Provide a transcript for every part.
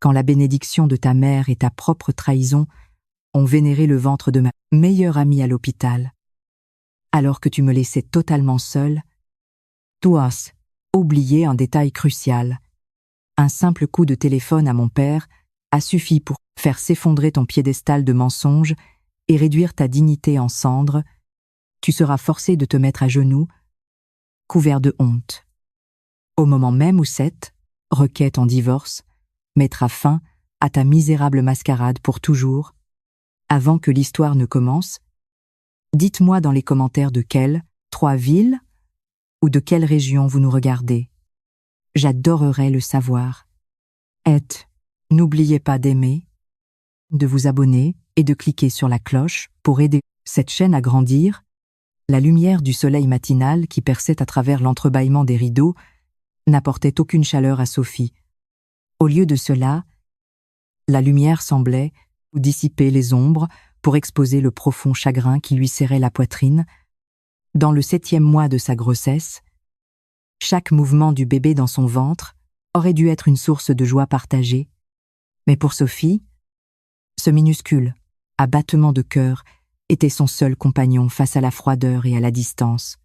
quand la bénédiction de ta mère et ta propre trahison ont vénéré le ventre de ma meilleure amie à l'hôpital. Alors que tu me laissais totalement seule, tu as oublié un détail crucial. Un simple coup de téléphone à mon père a suffi pour faire s'effondrer ton piédestal de mensonges et réduire ta dignité en cendres. Tu seras forcé de te mettre à genoux, couvert de honte. Au moment même où cette requête en divorce mettra fin à ta misérable mascarade pour toujours, avant que l'histoire ne commence, dites-moi dans les commentaires de quelle 3 villes ou de quelle région vous nous regardez. J'adorerais le savoir. Et n'oubliez pas d'aimer, de vous abonner et de cliquer sur la cloche pour aider cette chaîne à grandir. La lumière du soleil matinal qui perçait à travers l'entrebâillement des rideaux n'apportait aucune chaleur à Sophie. Au lieu de cela, la lumière semblait dissiper les ombres pour exposer le profond chagrin qui lui serrait la poitrine. Dans le 7e mois de sa grossesse, chaque mouvement du bébé dans son ventre aurait dû être une source de joie partagée. Mais pour Sophie, ce minuscule abattement de cœur était son seul compagnon face à la froideur et à la distance.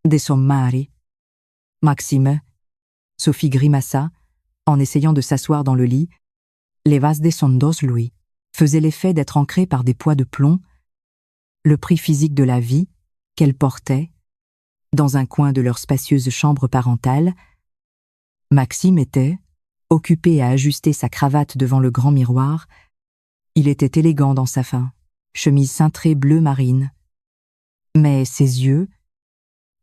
De son mari. Maxime. Sophie grimaça en essayant de s'asseoir dans le lit. Les vases de son dos, lui, faisaient l'effet d'être ancrés par des poids de plomb. Le prix physique de la vie qu'elle portait, dans un coin de leur spacieuse chambre parentale, Maxime était occupé à ajuster sa cravate devant le grand miroir. Il était élégant dans sa chemise cintrée bleu marine. Mais ses yeux,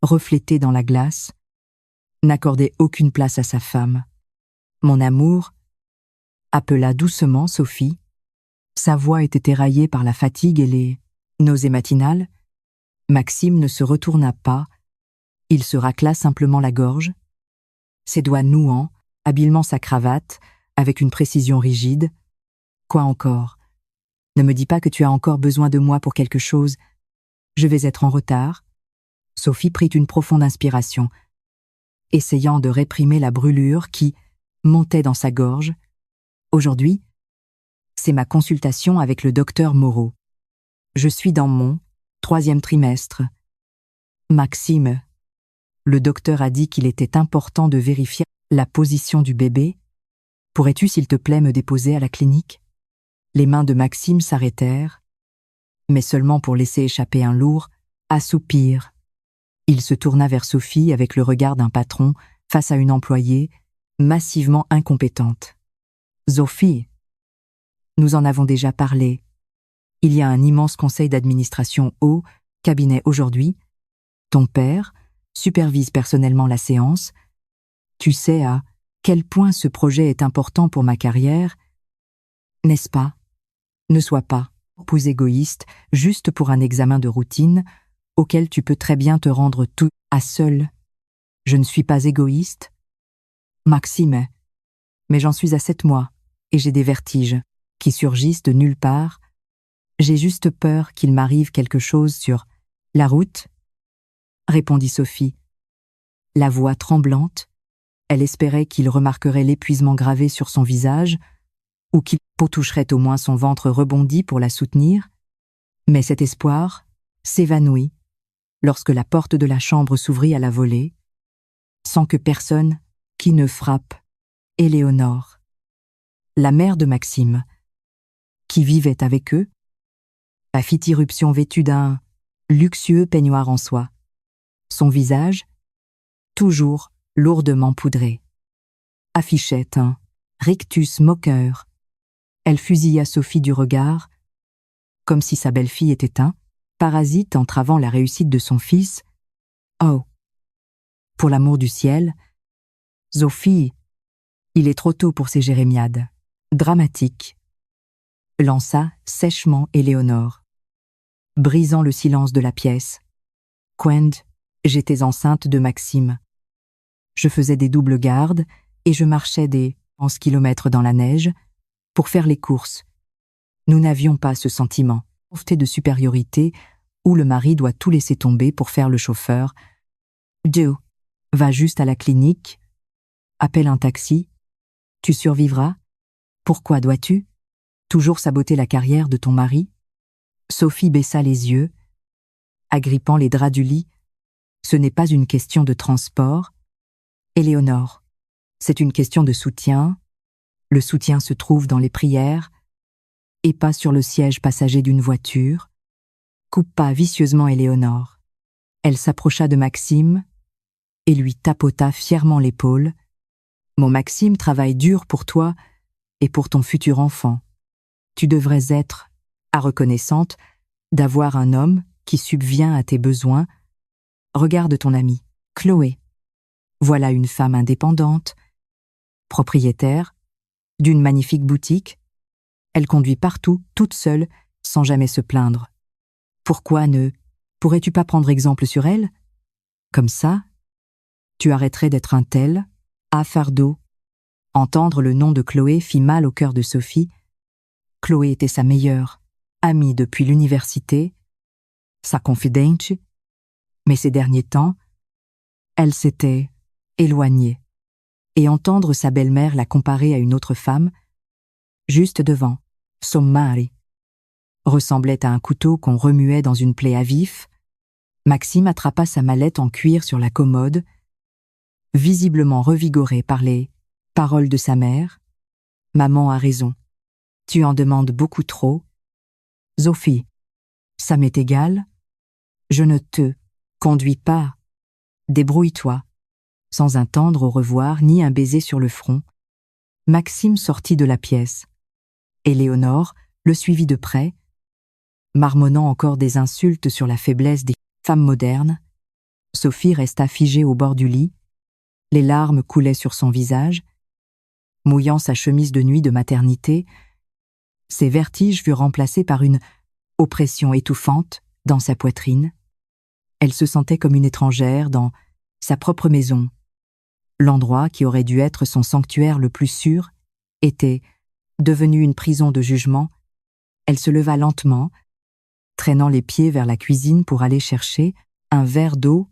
reflétés dans la glace, n'accordaient aucune place à sa femme. « Mon amour » appela doucement Sophie. Sa voix était éraillée par la fatigue et les nausées matinales. Maxime ne se retourna pas. Il se racla simplement la gorge, ses doigts nouant habilement sa cravate avec une précision rigide. « Quoi encore ? Ne me dis pas que tu as encore besoin de moi pour quelque chose. Je vais être en retard. » Sophie prit une profonde inspiration, essayant de réprimer la brûlure qui montait dans sa gorge. « Aujourd'hui, c'est ma consultation avec le docteur Moreau. Je suis dans mon 3e trimestre. Maxime, le docteur a dit qu'il était important de vérifier la position du bébé. Pourrais-tu, s'il te plaît, me déposer à la clinique ?» Les mains de Maxime s'arrêtèrent, mais seulement pour laisser échapper un lourd assoupir. Il se tourna vers Sophie avec le regard d'un patron face à une employée massivement incompétente. « Sophie, nous en avons déjà parlé. Il y a un immense conseil d'administration au cabinet aujourd'hui. Ton père supervise personnellement la séance. Tu sais à quel point ce projet est important pour ma carrière, n'est-ce pas ? Ne sois pas plus égoïste juste pour un examen de routine auquel tu peux très bien te rendre tout à seul. Je ne suis pas égoïste. Maxime, mais j'en suis à 7 mois et j'ai des vertiges qui surgissent de nulle part. J'ai juste peur qu'il m'arrive quelque chose sur la route, répondit Sophie. La voix tremblante, elle espérait qu'il remarquerait l'épuisement gravé sur son visage ou qu'il toucherait au moins son ventre rebondi pour la soutenir. Mais cet espoir s'évanouit lorsque la porte de la chambre s'ouvrit à la volée, sans que personne qui ne frappe Éléonore, la mère de Maxime, qui vivait avec eux, fit irruption vêtue d'un luxueux peignoir en soie. Son visage, toujours lourdement poudré, affichait un rictus moqueur. Elle fusilla Sophie du regard, comme si sa belle-fille était un parasite entravant la réussite de son fils. « Oh, pour l'amour du ciel, Sophie, il est trop tôt pour ces jérémiades. Dramatique. » lança sèchement Éléonore, brisant le silence de la pièce. « Quand j'étais enceinte de Maxime, je faisais des doubles gardes et je marchais des 11 kilomètres dans la neige pour faire les courses. Nous n'avions pas ce sentiment de supériorité où le mari doit tout laisser tomber pour faire le chauffeur. Dieu, va juste à la clinique, appelle un taxi, tu survivras. Pourquoi dois-tu toujours saboter la carrière de ton mari? Sophie baissa les yeux, agrippant les draps du lit. Ce n'est pas une question de transport. Éléonore, c'est une question de soutien. Le soutien se trouve dans les prières, et pas sur le siège passager d'une voiture. Coupa vicieusement Éléonore. Elle s'approcha de Maxime et lui tapota fièrement l'épaule. Mon Maxime travaille dur pour toi et pour ton futur enfant. Tu devrais être reconnaissante d'avoir un homme qui subvient à tes besoins. Regarde ton amie, Chloé. Voilà une femme indépendante, propriétaire, d'une magnifique boutique. Elle conduit partout, toute seule, sans jamais se plaindre. Pourquoi ne pourrais-tu pas prendre exemple sur elle? Comme ça, tu arrêterais d'être un tel, à fardeau. Entendre le nom de Chloé fit mal au cœur de Sophie. Chloé était sa meilleure amie depuis l'université, sa confidente, mais ces derniers temps, elle s'était éloignée, et entendre sa belle-mère la comparer à une autre femme, juste devant, son mari, ressemblait à un couteau qu'on remuait dans une plaie à vif. Maxime attrapa sa mallette en cuir sur la commode, visiblement revigoré par les paroles de sa mère. « Maman a raison. Tu en demandes beaucoup trop. Sophie, ça m'est égal. Je ne te conduis pas. Débrouille-toi. » Sans un tendre au revoir ni un baiser sur le front, Maxime sortit de la pièce. Éléonore le suivit de près, marmonnant encore des insultes sur la faiblesse des femmes modernes. Sophie resta figée au bord du lit. Les larmes coulaient sur son visage. Mouillant sa chemise de nuit de maternité, ses vertiges furent remplacés par une oppression étouffante dans sa poitrine. Elle se sentait comme une étrangère dans sa propre maison. L'endroit qui aurait dû être son sanctuaire le plus sûr était devenu une prison de jugement. Elle se leva lentement, traînant les pieds vers la cuisine pour aller chercher un verre d'eau.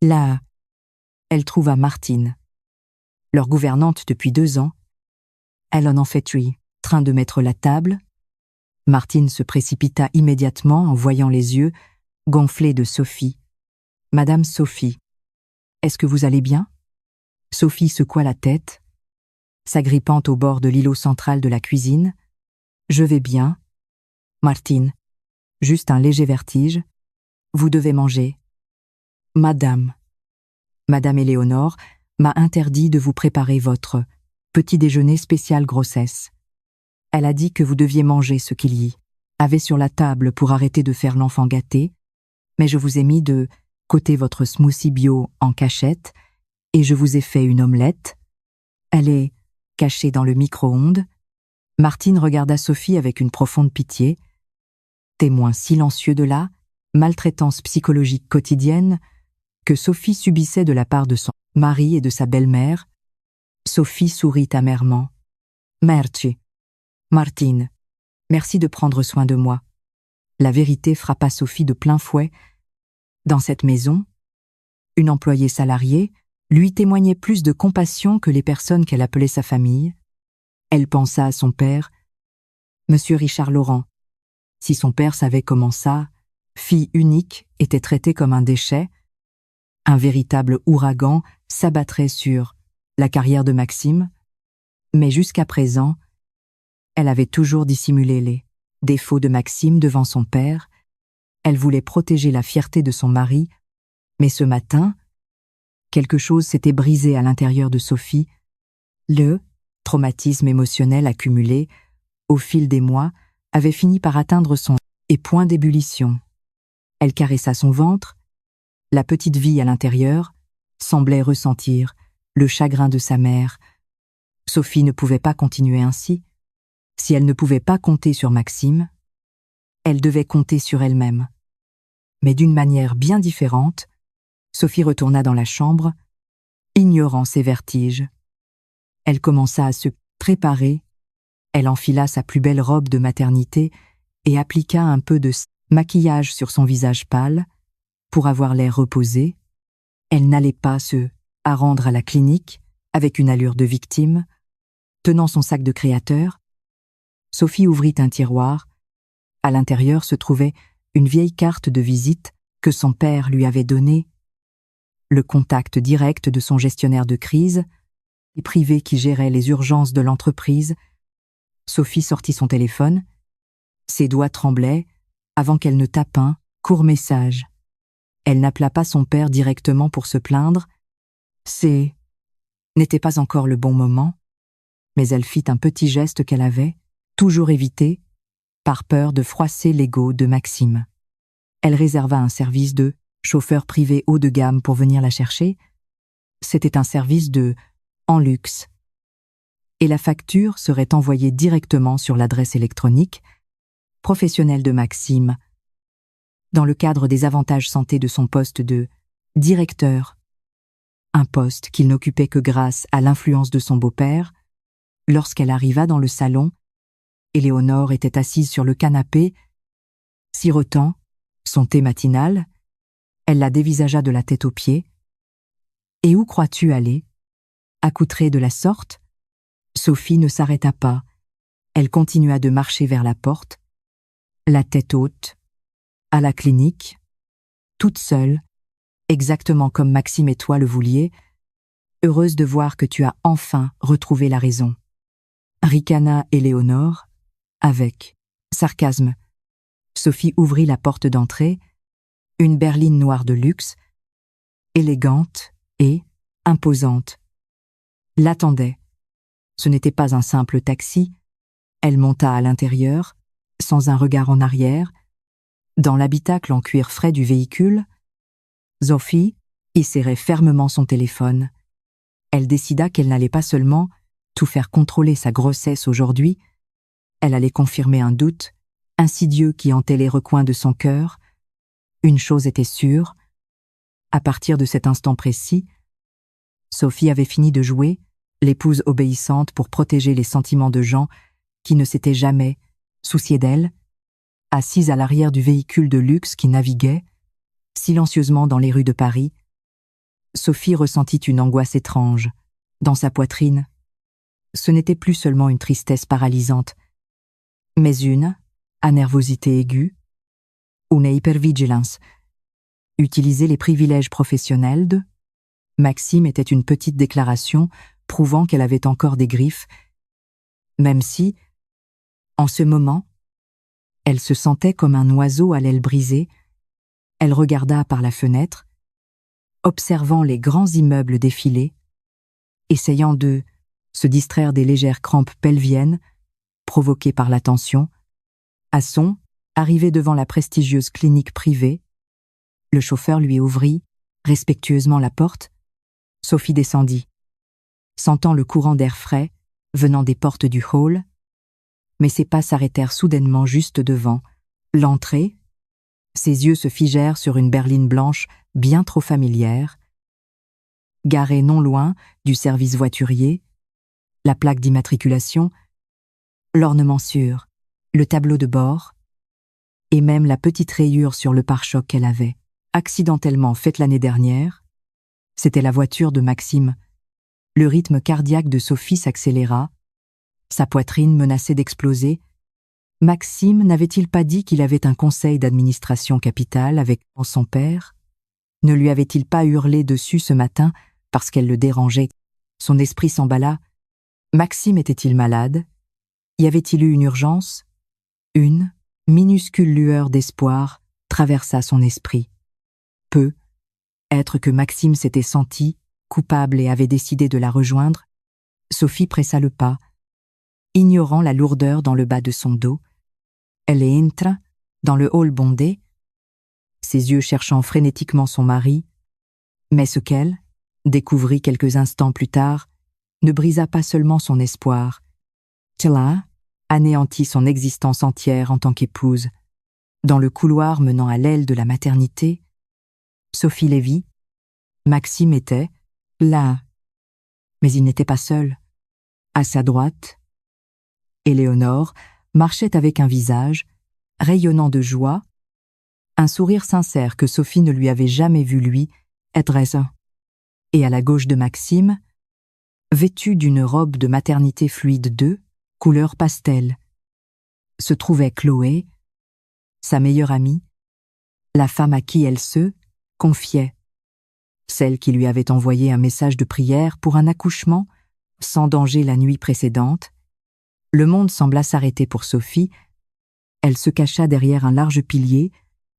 Là, elle trouva Martine, leur gouvernante depuis 2 ans. Elle en fait 8, train de mettre la table. Martine se précipita immédiatement en voyant les yeux gonflés de Sophie. « Madame Sophie, est-ce que vous allez bien ?» Sophie secoua la tête, s'agrippant au bord de l'îlot central de la cuisine. « Je vais bien. Martine, juste un léger vertige. Vous devez manger. »« Madame Éléonore m'a interdit de vous préparer votre petit déjeuner spécial grossesse. Elle a dit que vous deviez manger ce qu'il y avait sur la table pour arrêter de faire l'enfant gâté, mais je vous ai mis de côté votre smoothie bio en cachette et je vous ai fait une omelette. Elle est cachée dans le micro-ondes. » Martine regarda Sophie avec une profonde pitié. Témoin silencieux de la maltraitance psychologique quotidienne que Sophie subissait de la part de son mari et de sa belle-mère, Sophie sourit amèrement. « Merci, Martine, merci de prendre soin de moi. » La vérité frappa Sophie de plein fouet. Dans cette maison, une employée salariée lui témoignait plus de compassion que les personnes qu'elle appelait sa famille. Elle pensa à son père, Monsieur Richard Laurent. Si son père savait comment ça, fille unique, était traitée comme un déchet, un véritable ouragan s'abattrait sur la carrière de Maxime. Mais jusqu'à présent, elle avait toujours dissimulé les défauts de Maxime devant son père. Elle voulait protéger la fierté de son mari, mais ce matin, quelque chose s'était brisé à l'intérieur de Sophie. Le traumatisme émotionnel accumulé, au fil des mois, avait fini par atteindre son point d'ébullition. Elle caressa son ventre. La petite vie à l'intérieur semblait ressentir le chagrin de sa mère. Sophie ne pouvait pas continuer ainsi. Si elle ne pouvait pas compter sur Maxime, elle devait compter sur elle-même. Mais d'une manière bien différente, Sophie retourna dans la chambre, ignorant ses vertiges. Elle commença à se préparer. Elle enfila sa plus belle robe de maternité et appliqua un peu de maquillage sur son visage pâle pour avoir l'air reposé. Elle n'allait pas se rendre à la clinique avec une allure de victime, tenant son sac de créateur. Sophie ouvrit un tiroir. À l'intérieur se trouvait une vieille carte de visite que son père lui avait donnée, le contact direct de son gestionnaire de crise, et privé qui gérait les urgences de l'entreprise. Sophie sortit son téléphone. Ses doigts tremblaient avant qu'elle ne tape un court message. Elle n'appela pas son père directement pour se plaindre. N'était pas encore le bon moment, mais elle fit un petit geste qu'elle avait toujours évité, par peur de froisser l'ego de Maxime. Elle réserva un service de chauffeur privé haut de gamme pour venir la chercher. C'était un service en luxe. Et la facture serait envoyée directement sur l'adresse électronique professionnelle de Maxime, dans le cadre des avantages santé de son poste de directeur, un poste qu'il n'occupait que grâce à l'influence de son beau-père. Lorsqu'elle arriva dans le salon, Éléonore était assise sur le canapé, sirotant son thé matinal. Elle la dévisagea de la tête aux pieds. « Et où crois-tu aller ?» Accoutrée de la sorte, Sophie ne s'arrêta pas. Elle continua de marcher vers la porte, la tête haute, à la clinique, toute seule, exactement comme Maxime et toi le vouliez, heureuse de voir que tu as enfin retrouvé la raison. Ricana Éléonore, avec sarcasme. Sophie ouvrit la porte d'entrée, une berline noire de luxe, élégante et imposante, l'attendait. Ce n'était pas un simple taxi. Elle monta à l'intérieur, sans un regard en arrière. Dans l'habitacle en cuir frais du véhicule, Sophie y serrait fermement son téléphone. Elle décida qu'elle n'allait pas seulement tout faire contrôler sa grossesse aujourd'hui, elle allait confirmer un doute insidieux qui hantait les recoins de son cœur. Une chose était sûre, à partir de cet instant précis, Sophie avait fini de jouer l'épouse obéissante pour protéger les sentiments de gens qui ne s'étaient jamais souciés d'elle. Assise à l'arrière du véhicule de luxe qui naviguait silencieusement dans les rues de Paris, Sophie ressentit une angoisse étrange dans sa poitrine. Ce n'était plus seulement une tristesse paralysante, mais une nervosité aiguë, une hypervigilance. Utiliser les privilèges professionnels de Maxime était une petite déclaration prouvant qu'elle avait encore des griffes, même si, en ce moment, elle se sentait comme un oiseau à l'aile brisée. Elle regarda par la fenêtre, observant les grands immeubles défiler, essayant de se distraire des légères crampes pelviennes provoquées par la tension. À son arrivée devant la prestigieuse clinique privée, le chauffeur lui ouvrit respectueusement la porte. Sophie descendit, sentant le courant d'air frais venant des portes du hall, mais ses pas s'arrêtèrent soudainement juste devant l'entrée. Ses yeux se figèrent sur une berline blanche bien trop familière, garée non loin du service voiturier, la plaque d'immatriculation, l'ornement sur le tableau de bord, et même la petite rayure sur le pare-choc qu'elle avait accidentellement faite l'année dernière. C'était la voiture de Maxime. Le rythme cardiaque de Sophie s'accéléra. Sa poitrine menaçait d'exploser. Maxime n'avait-il pas dit qu'il avait un conseil d'administration capitale avec son père? Ne lui avait-il pas hurlé dessus ce matin parce qu'elle le dérangeait? Son esprit s'emballa. Maxime était-il malade? Y avait-il eu une urgence? Une minuscule lueur d'espoir traversa son esprit. Être que Maxime s'était senti coupable et avait décidé de la rejoindre. Sophie pressa le pas, ignorant la lourdeur dans le bas de son dos. Elle entra dans le hall bondé, ses yeux cherchant frénétiquement son mari, mais ce qu'elle découvrit quelques instants plus tard ne brisa pas seulement son espoir. Cela anéantit son existence entière en tant qu'épouse. Dans le couloir menant à l'aile de la maternité, Sophie les vit. Maxime était là, mais il n'était pas seul. À sa droite, Éléonore marchait avec un visage rayonnant de joie, un sourire sincère que Sophie ne lui avait jamais vu lui être. Et à la gauche de Maxime, vêtue d'une robe de maternité fluide de couleur pastel, se trouvait Chloé, sa meilleure amie, la femme à qui elle se confiait, celle qui lui avait envoyé un message de prière pour un accouchement sans danger la nuit précédente. Le monde sembla s'arrêter pour Sophie. Elle se cacha derrière un large pilier,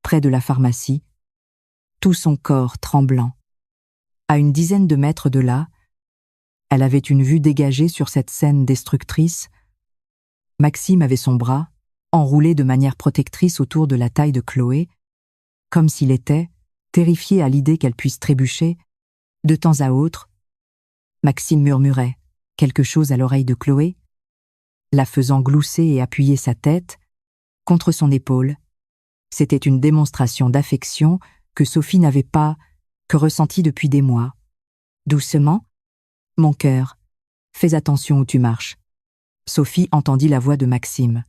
près de la pharmacie, tout son corps tremblant. À une dizaine de mètres de là, elle avait une vue dégagée sur cette scène destructrice. Maxime avait son bras, enroulé de manière protectrice autour de la taille de Chloé, comme s'il était, terrifié à l'idée qu'elle puisse trébucher. De temps à autre, Maxime murmurait quelque chose à l'oreille de Chloé, la faisant glousser et appuyer sa tête contre son épaule. C'était une démonstration d'affection que Sophie n'avait pas que ressentie depuis des mois. Doucement, « Mon cœur, fais attention où tu marches. » Sophie entendit la voix de Maxime.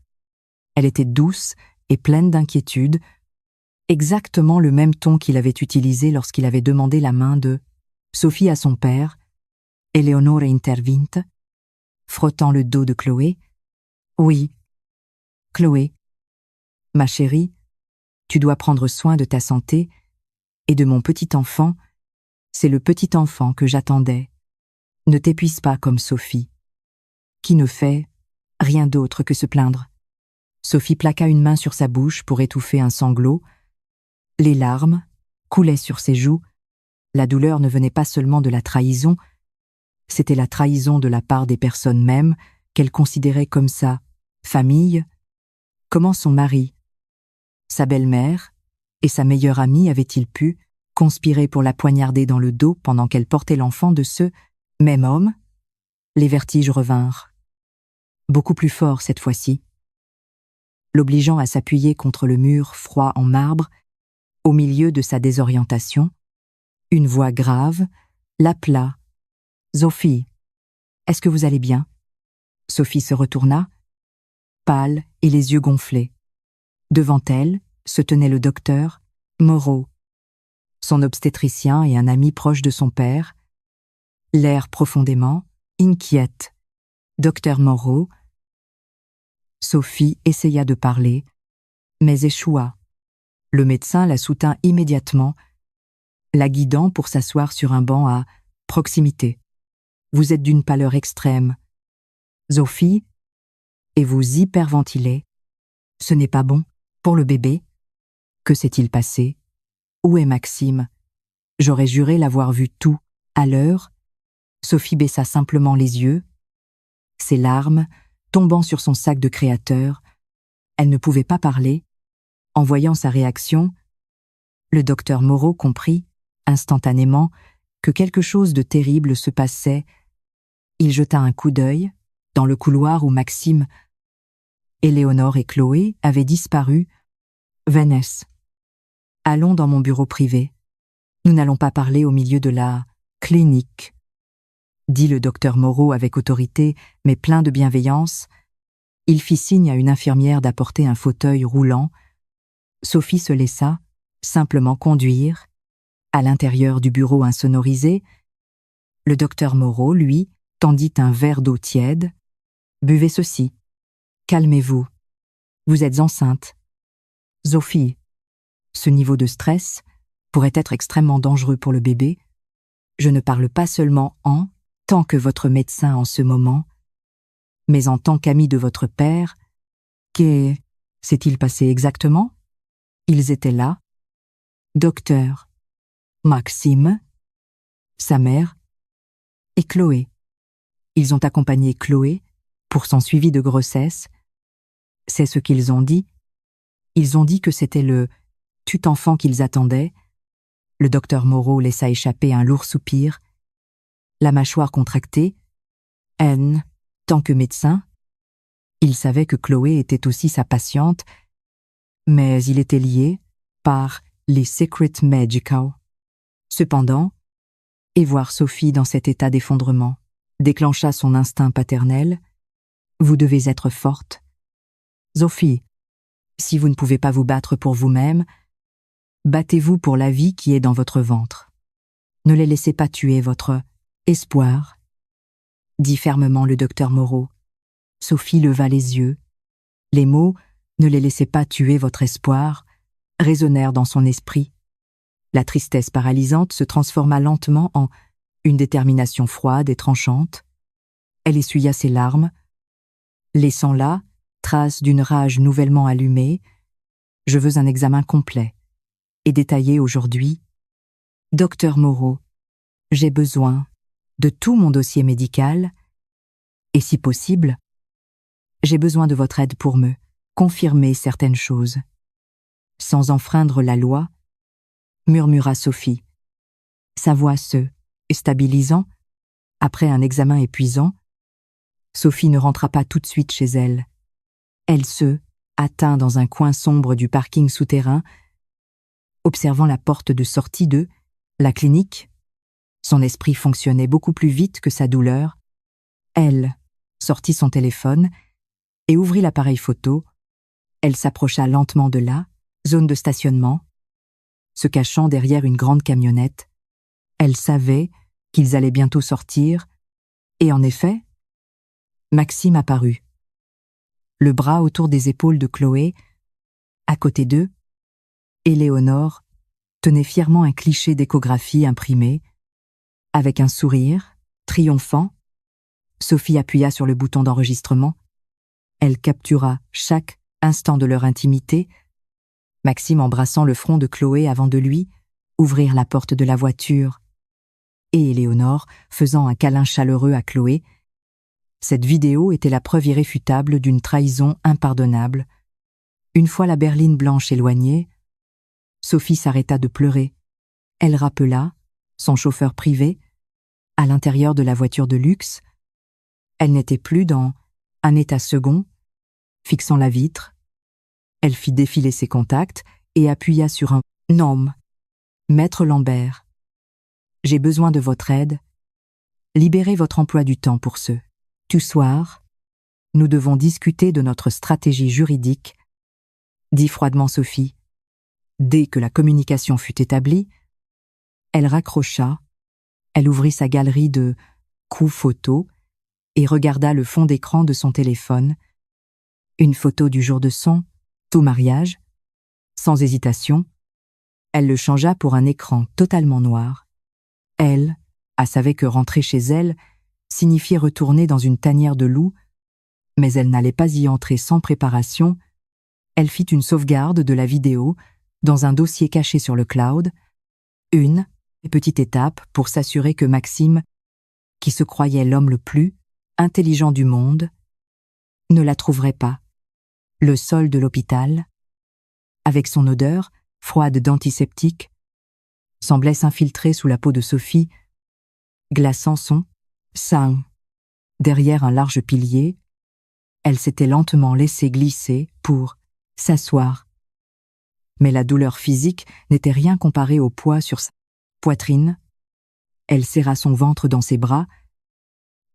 Elle était douce et pleine d'inquiétude, exactement le même ton qu'il avait utilisé lorsqu'il avait demandé la main de Sophie à son père. Eleonore intervint, frottant le dos de Chloé. « Oui, Chloé, ma chérie, tu dois prendre soin de ta santé et de mon petit enfant. C'est le petit enfant que j'attendais. Ne t'épuise pas comme Sophie, qui ne fait rien d'autre que se plaindre. » Sophie plaqua une main sur sa bouche pour étouffer un sanglot. Les larmes coulaient sur ses joues. La douleur ne venait pas seulement de la trahison, c'était la trahison de la part des personnes mêmes qu'elle considérait comme sa famille. Comment son mari, sa belle-mère et sa meilleure amie avaient-ils pu conspirer pour la poignarder dans le dos pendant qu'elle portait l'enfant de ce même homme? Les vertiges revinrent, beaucoup plus forts cette fois-ci, l'obligeant à s'appuyer contre le mur froid en marbre. Au milieu de sa désorientation, une voix grave l'appela. « Sophie, est-ce que vous allez bien ?» Sophie se retourna, pâle et les yeux gonflés. Devant elle se tenait le docteur Moreau, son obstétricien et un ami proche de son père, l'air profondément inquiète. Docteur Moreau. Sophie essaya de parler, mais échoua. Le médecin la soutint immédiatement, la guidant pour s'asseoir sur un banc à proximité. « Vous êtes d'une pâleur extrême, Sophie, et vous hyperventilez. Ce n'est pas bon pour le bébé. Que s'est-il passé? Où est Maxime? J'aurais juré l'avoir vu tout à l'heure. » Sophie baissa simplement les yeux, ses larmes tombant sur son sac de créateur. Elle ne pouvait pas parler. En voyant sa réaction, le docteur Moreau comprit, instantanément, que quelque chose de terrible se passait. Il jeta un coup d'œil dans le couloir où Maxime, Éléonore et Chloé avaient disparu. « Vanessa, allons dans mon bureau privé. Nous n'allons pas parler au milieu de la clinique, » dit le docteur Moreau avec autorité, mais plein de bienveillance. Il fit signe à une infirmière d'apporter un fauteuil roulant. Sophie se laissa simplement conduire. À l'intérieur du bureau insonorisé, le docteur Moreau, lui, tendit un verre d'eau tiède. « Buvez ceci. Calmez-vous. Vous êtes enceinte. Sophie, ce niveau de stress pourrait être extrêmement dangereux pour le bébé. Je ne parle pas seulement en tant que votre médecin en ce moment, mais en tant qu'ami de votre père. Qu'est s'est-il passé exactement? » Ils étaient là. Docteur, Maxime, sa mère et Chloé. Ils ont accompagné Chloé pour son suivi de grossesse. C'est ce qu'ils ont dit. Ils ont dit que c'était le tut-enfant qu'ils attendaient. Le docteur Moreau laissa échapper un lourd soupir, la mâchoire contractée. Tant que médecin, il savait que Chloé était aussi sa patiente, mais il était lié par les Secret Medical. Cependant, et voir Sophie dans cet état d'effondrement déclencha son instinct paternel. « Vous devez être forte. Sophie, si vous ne pouvez pas vous battre pour vous-même, battez-vous pour la vie qui est dans votre ventre. Ne les laissez pas tuer votre espoir, » dit fermement le docteur Moreau. Sophie leva les yeux. Les mots « ne les laissez pas tuer votre espoir » résonnèrent dans son esprit. La tristesse paralysante se transforma lentement en une détermination froide et tranchante. Elle essuya ses larmes, laissant là, trace d'une rage nouvellement allumée. Je veux un examen complet et détaillé aujourd'hui. Docteur Moreau, j'ai besoin de tout mon dossier médical et, si possible, j'ai besoin de votre aide pour me confirmer certaines choses. Sans enfreindre la loi, murmura Sophie. Sa voix se stabilisant, après un examen épuisant, Sophie ne rentra pas tout de suite chez elle. Elle se attint dans un coin sombre du parking souterrain, observant la porte de sortie de la clinique. Son esprit fonctionnait beaucoup plus vite que sa douleur. Elle sortit son téléphone et ouvrit l'appareil photo. Elle s'approcha lentement de la zone de stationnement, se cachant derrière une grande camionnette. Elle savait qu'ils allaient bientôt sortir, et en effet, Maxime apparut. Le bras autour des épaules de Chloé, à côté d'eux, Éléonore tenait fièrement un cliché d'échographie imprimé. Avec un sourire triomphant, Sophie appuya sur le bouton d'enregistrement. Elle captura chaque instant de leur intimité, Maxime embrassant le front de Chloé avant de lui ouvrir la porte de la voiture, et Éléonore faisant un câlin chaleureux à Chloé. Cette vidéo était la preuve irréfutable d'une trahison impardonnable. Une fois la berline blanche éloignée, Sophie s'arrêta de pleurer. Elle rappela son chauffeur privé à l'intérieur de la voiture de luxe. Elle n'était plus dans un état second. Fixant la vitre, elle fit défiler ses contacts et appuya sur un « nom ». Maître Lambert, j'ai besoin de votre aide. Libérez votre emploi du temps pour ce soir. Nous devons discuter de notre stratégie juridique, dit froidement Sophie. Dès que la communication fut établie, elle raccrocha, elle ouvrit sa galerie de coups photos et regarda le fond d'écran de son téléphone. Une photo du jour de son mariage. Sans hésitation, elle le changea pour un écran totalement noir. Elle savait que rentrer chez elle signifiait retourner dans une tanière de loup, mais elle n'allait pas y entrer sans préparation. Elle fit une sauvegarde de la vidéo dans un dossier caché sur le cloud, une petite étape pour s'assurer que Maxime, qui se croyait l'homme le plus intelligent du monde, ne la trouverait pas. Le sol de l'hôpital, avec son odeur froide d'antiseptique, semblait s'infiltrer sous la peau de Sophie, glaçant son sein. Derrière un large pilier, elle s'était lentement laissée glisser pour s'asseoir. Mais la douleur physique n'était rien comparée au poids sur sa poitrine. Elle serra son ventre dans ses bras,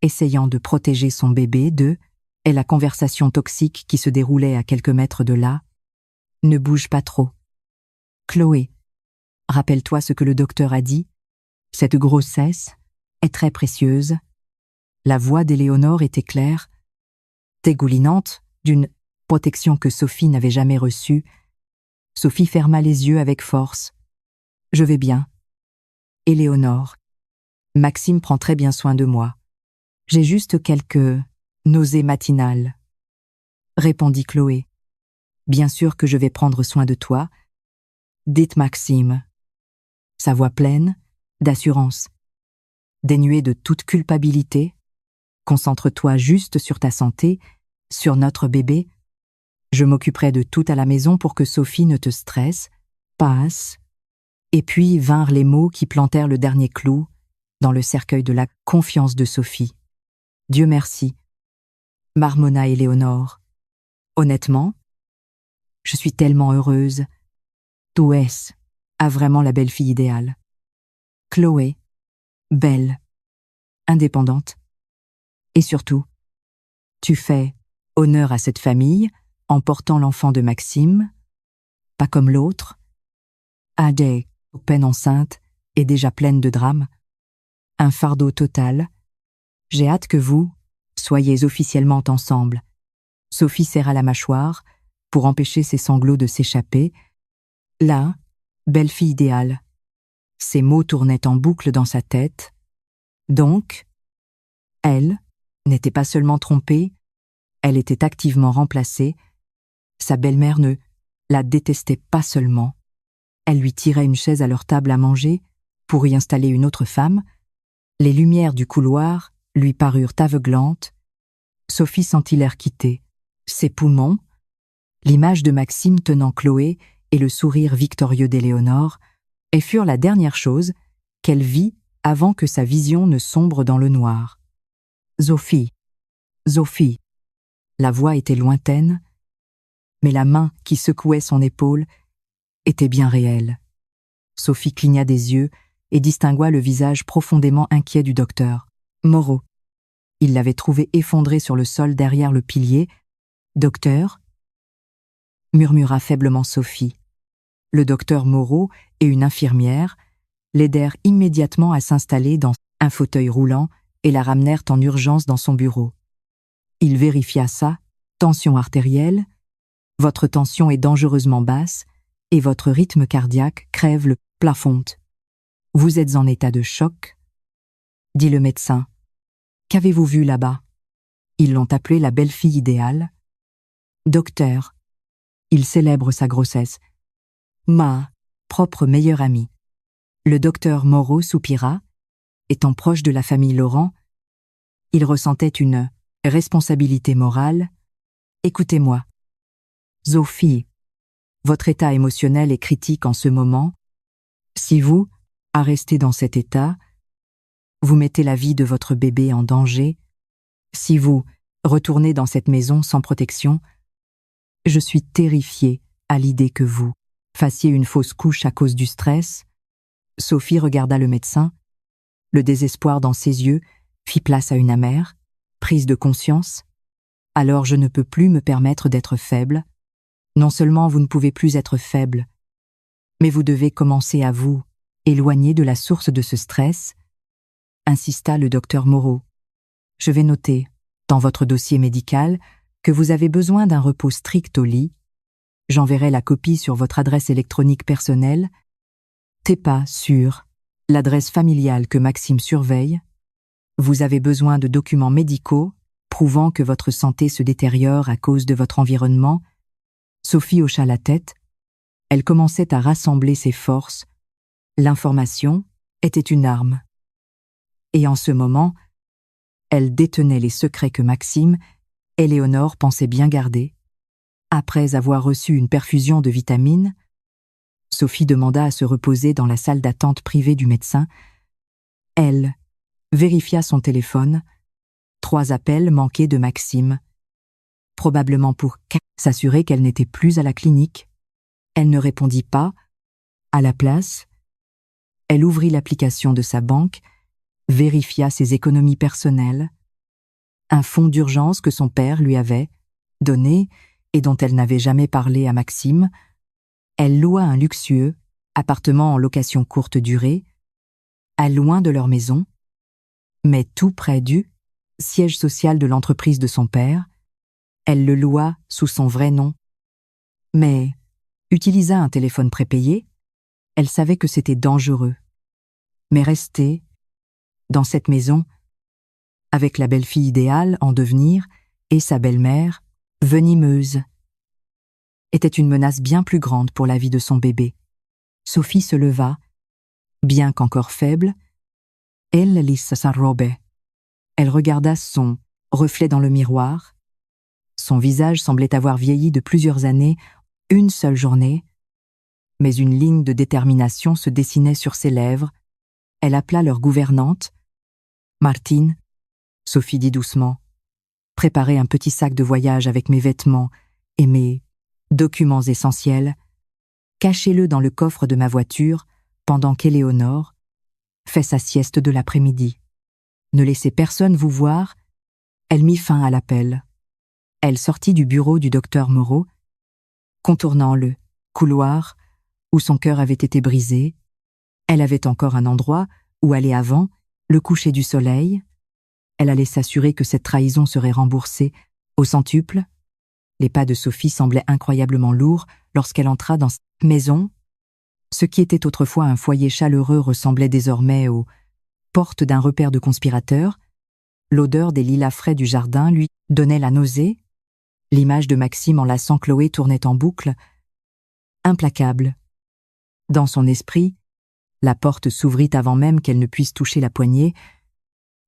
essayant de protéger son bébé et la conversation toxique qui se déroulait à quelques mètres de là. Ne bouge pas trop. Chloé, rappelle-toi ce que le docteur a dit. Cette grossesse est très précieuse. La voix d'Éléonore était claire, dégoulinante d'une protection que Sophie n'avait jamais reçue. Sophie ferma les yeux avec force. Je vais bien. Éléonore, Maxime prend très bien soin de moi. J'ai juste quelques nausées matinales, répondit Chloé. Bien sûr que je vais prendre soin de toi, dit Maxime, sa voix pleine d'assurance. Dénuée de toute culpabilité, concentre-toi juste sur ta santé, sur notre bébé. Je m'occuperai de tout à la maison pour que Sophie ne te stresse, passe. Et puis vinrent les mots qui plantèrent le dernier clou dans le cercueil de la confiance de Sophie. Dieu merci, marmonna Éléonore. Honnêtement, je suis tellement heureuse. Touès a vraiment la belle-fille idéale. Chloé, belle, indépendante. Et surtout, tu fais honneur à cette famille en portant l'enfant de Maxime, pas comme l'autre. Adé, peine enceinte et déjà pleine de drames. Un fardeau total. J'ai hâte que vous soyez officiellement ensemble. Sophie serra la mâchoire pour empêcher ses sanglots de s'échapper. Là, belle-fille idéale. Ces mots tournaient en boucle dans sa tête. Donc, elle n'était pas seulement trompée, elle était activement remplacée. Sa belle-mère ne la détestait pas seulement. Elle lui tirait une chaise à leur table à manger pour y installer une autre femme. Les lumières du couloir lui parurent aveuglantes. Sophie sentit l'air quitter ses poumons, l'image de Maxime tenant Chloé et le sourire victorieux d'Éléonore, et furent la dernière chose qu'elle vit avant que sa vision ne sombre dans le noir. Sophie, Sophie. La voix était lointaine, mais la main qui secouait son épaule était bien réelle. Sophie cligna des yeux et distingua le visage profondément inquiet du docteur Moreau. Il l'avait trouvé effondré sur le sol derrière le pilier. « Docteur » murmura faiblement Sophie. Le docteur Moreau et une infirmière l'aidèrent immédiatement à s'installer dans un fauteuil roulant et la ramenèrent en urgence dans son bureau. Il vérifia ça, tension artérielle, votre tension est dangereusement basse et votre rythme cardiaque crève le plafond. Vous êtes en état de choc, dit le médecin. Qu'avez-vous vu là-bas? Ils l'ont appelée la belle-fille idéale. Docteur, il célèbre sa grossesse. Ma propre meilleure amie. Le docteur Moreau soupira. Étant proche de la famille Laurent, il ressentait une responsabilité morale. Écoutez-moi. Sophie, votre état émotionnel est critique en ce moment. Si vous restez dans cet état, vous mettez la vie de votre bébé en danger. Si vous retournez dans cette maison sans protection, je suis terrifiée à l'idée que vous fassiez une fausse couche à cause du stress. Sophie regarda le médecin. Le désespoir dans ses yeux fit place à une amère prise de conscience. Alors je ne peux plus me permettre d'être faible. Non seulement vous ne pouvez plus être faible, mais vous devez commencer à vous éloigner de la source de ce stress, insista le docteur Moreau. Je vais noter, dans votre dossier médical, que vous avez besoin d'un repos strict au lit. J'enverrai la copie sur votre adresse électronique personnelle. TEPA sur l'adresse familiale que Maxime surveille. Vous avez besoin de documents médicaux prouvant que votre santé se détériore à cause de votre environnement. Sophie hocha la tête. Elle commençait à rassembler ses forces. L'information était une arme. Et en ce moment, elle détenait les secrets que Maxime, Éléonore pensait bien garder. Après avoir reçu une perfusion de vitamines, Sophie demanda à se reposer dans la salle d'attente privée du médecin. Elle vérifia son téléphone. 3 appels manqués de Maxime. Probablement pour s'assurer qu'elle n'était plus à la clinique. Elle ne répondit pas. À la place, elle ouvrit l'application de sa banque, vérifia ses économies personnelles, un fonds d'urgence que son père lui avait donné et dont elle n'avait jamais parlé à Maxime. Elle loua un luxueux appartement en location courte durée, à loin de leur maison, mais tout près du siège social de l'entreprise de son père. Elle le loua sous son vrai nom, mais utilisa un téléphone prépayé. Elle savait que c'était dangereux, mais rester dans cette maison, avec la belle-fille idéale en devenir et sa belle-mère, venimeuse, était une menace bien plus grande pour la vie de son bébé. Sophie se leva, bien qu'encore faible. Elle lissa sa robe. Elle regarda son reflet dans le miroir. Son visage semblait avoir vieilli de plusieurs années, une seule journée, mais une ligne de détermination se dessinait sur ses lèvres. Elle appela leur gouvernante. « Martine », Sophie dit doucement, « préparez un petit sac de voyage avec mes vêtements et mes documents essentiels. Cachez-le dans le coffre de ma voiture pendant qu'Éléonore fait sa sieste de l'après-midi. Ne laissez personne vous voir. » Elle mit fin à l'appel. Elle sortit du bureau du docteur Moreau, contournant le couloir où son cœur avait été brisé. Elle avait encore un endroit où aller avant, le coucher du soleil. Elle allait s'assurer que cette trahison serait remboursée au centuple. Les pas de Sophie semblaient incroyablement lourds lorsqu'elle entra dans sa maison. Ce qui était autrefois un foyer chaleureux ressemblait désormais aux portes d'un repère de conspirateurs. L'odeur des lilas frais du jardin lui donnait la nausée. L'image de Maxime enlaçant Chloé tournait en boucle, implacable. Dans son esprit, la porte s'ouvrit avant même qu'elle ne puisse toucher la poignée.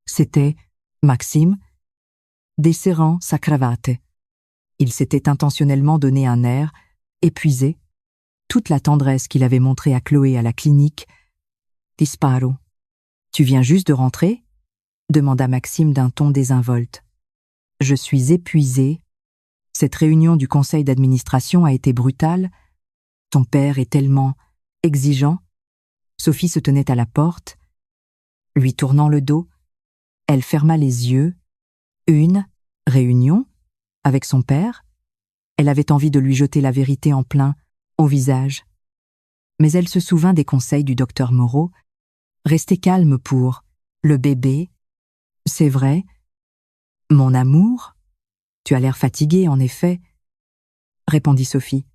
C'était Maxime, desserrant sa cravate. Il s'était intentionnellement donné un air, épuisé, toute la tendresse qu'il avait montrée à Chloé à la clinique. « Disparo. Tu viens juste de rentrer ?» demanda Maxime d'un ton désinvolte. « Je suis épuisé. Cette réunion du conseil d'administration a été brutale. Ton père est tellement exigeant. » Sophie se tenait à la porte. Lui tournant le dos, elle ferma les yeux. Une réunion avec son père. Elle avait envie de lui jeter la vérité en plein au visage. Mais elle se souvint des conseils du docteur Moreau. Rester calme pour le bébé. C'est vrai. Mon amour, tu as l'air fatigué, en effet, répondit Sophie,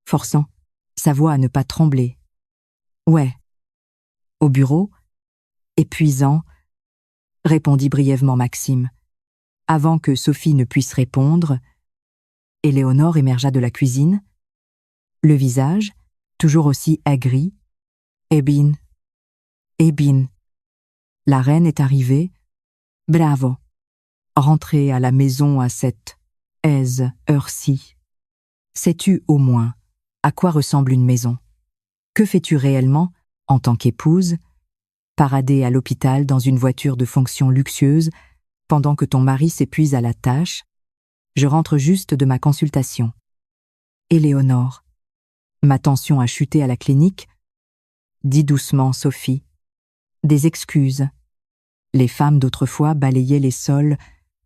forçant sa voix à ne pas trembler. Ouais. Au bureau, épuisant, répondit brièvement Maxime. Avant que Sophie ne puisse répondre, Éléonore émergea de la cuisine, le visage, toujours aussi aigri. Ebin, la reine est arrivée. Bravo. Rentrer à la maison à cette aise heure-ci. Sais-tu au moins à quoi ressemble une maison? Que fais-tu réellement, en tant qu'épouse, parader à l'hôpital dans une voiture de fonction luxueuse pendant que ton mari s'épuise à la tâche? Je rentre juste de ma consultation. Éléonore, ma tension a chuté à la clinique. Dis doucement, Sophie. Des excuses. Les femmes d'autrefois balayaient les sols,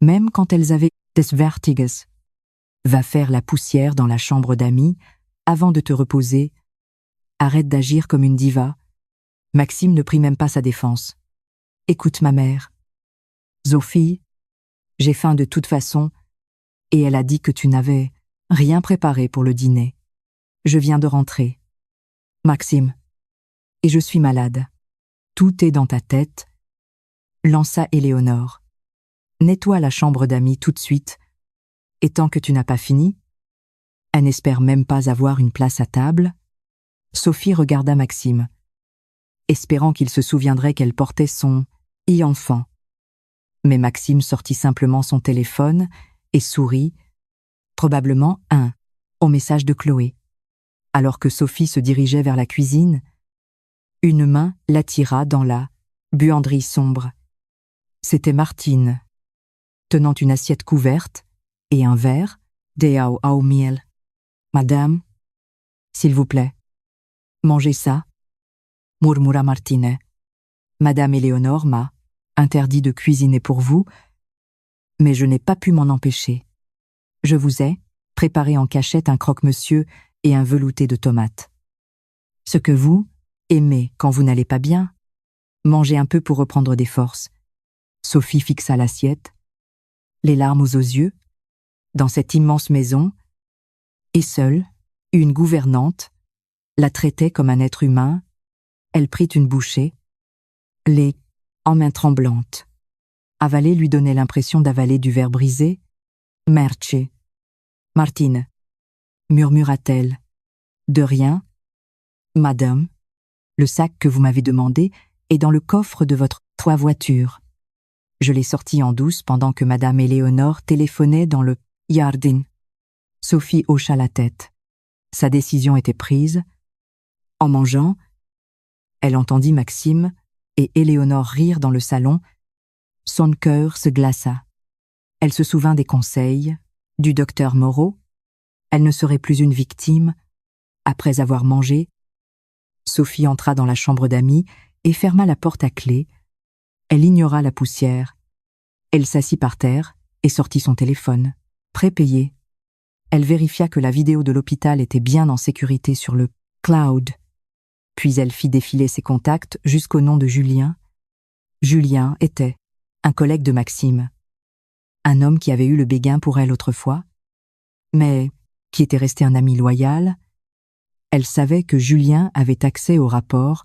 même quand elles avaient des vertiges. Va faire la poussière dans la chambre d'amis avant de te reposer. Arrête d'agir comme une diva. Maxime ne prit même pas sa défense. Écoute ma mère. Sophie, j'ai faim de toute façon, et elle a dit que tu n'avais rien préparé pour le dîner. Je viens de rentrer. Maxime, et je suis malade. Tout est dans ta tête, lança Éléonore. Nettoie la chambre d'amis tout de suite, et tant que tu n'as pas fini, elle n'espère même pas avoir une place à table. Sophie regarda Maxime, espérant qu'il se souviendrait qu'elle portait son enfant. Mais Maxime sortit simplement son téléphone et sourit, probablement au message de Chloé. Alors que Sophie se dirigeait vers la cuisine, une main l'attira dans la buanderie sombre. C'était Martine, tenant une assiette couverte et un verre d'eau au miel. « Madame, s'il vous plaît, mangez ça, » murmura Martine. « Madame Éléonore m'a interdit de cuisiner pour vous, mais je n'ai pas pu m'en empêcher. Je vous ai préparé en cachette un croque-monsieur et un velouté de tomates. Ce que vous aimez quand vous n'allez pas bien, mangez un peu pour reprendre des forces. » Sophie fixa l'assiette, les larmes aux yeux, dans cette immense maison, et seule, une gouvernante, la traitait comme un être humain. Elle prit une bouchée, en main tremblante. Avaler lui donnait l'impression d'avaler du verre brisé. « Merci. Martine, » murmura-t-elle. « De rien. Madame, le sac que vous m'avez demandé est dans le coffre de votre voiture. Je l'ai sorti en douce pendant que Madame Éléonore téléphonait dans le jardin. » Sophie hocha la tête. Sa décision était prise. En mangeant, elle entendit Maxime et Éléonore rire dans le salon. Son cœur se glaça. Elle se souvint des conseils du docteur Moreau. Elle ne serait plus une victime. Après avoir mangé, Sophie entra dans la chambre d'amis et ferma la porte à clé. Elle ignora la poussière. Elle s'assit par terre et sortit son téléphone. Prépayé. Elle vérifia que la vidéo de l'hôpital était bien en sécurité sur le cloud. Puis elle fit défiler ses contacts jusqu'au nom de Julien. Julien était un collègue de Maxime. Un homme qui avait eu le béguin pour elle autrefois. mais qui était resté un ami loyal. Elle savait que Julien avait accès au rapport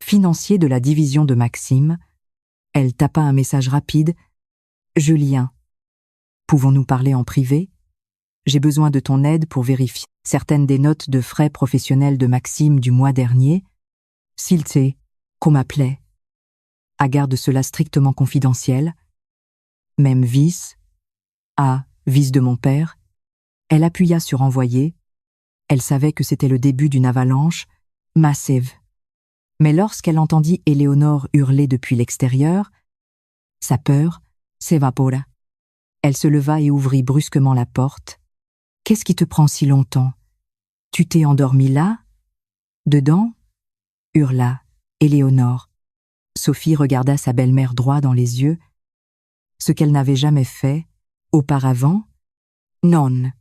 financier de la division de Maxime. Elle tapa un message rapide. « Julien, pouvons-nous parler en privé ? J'ai besoin de ton aide pour vérifier certaines des notes de frais professionnels de Maxime du mois dernier. S'il te plaît, qu'on m'appelait. À garde cela strictement confidentiel. Même vice de mon père. » Elle appuya sur envoyer. Elle savait que c'était le début d'une avalanche massive. Mais lorsqu'elle entendit Éléonore hurler depuis l'extérieur, sa peur s'évapora. Elle se leva et ouvrit brusquement la porte. « Qu'est-ce qui te prend si longtemps ? Tu t'es endormie là ? Dedans ?» hurla Éléonore. Sophie regarda sa belle-mère droit dans les yeux, ce qu'elle n'avait jamais fait auparavant. « Non.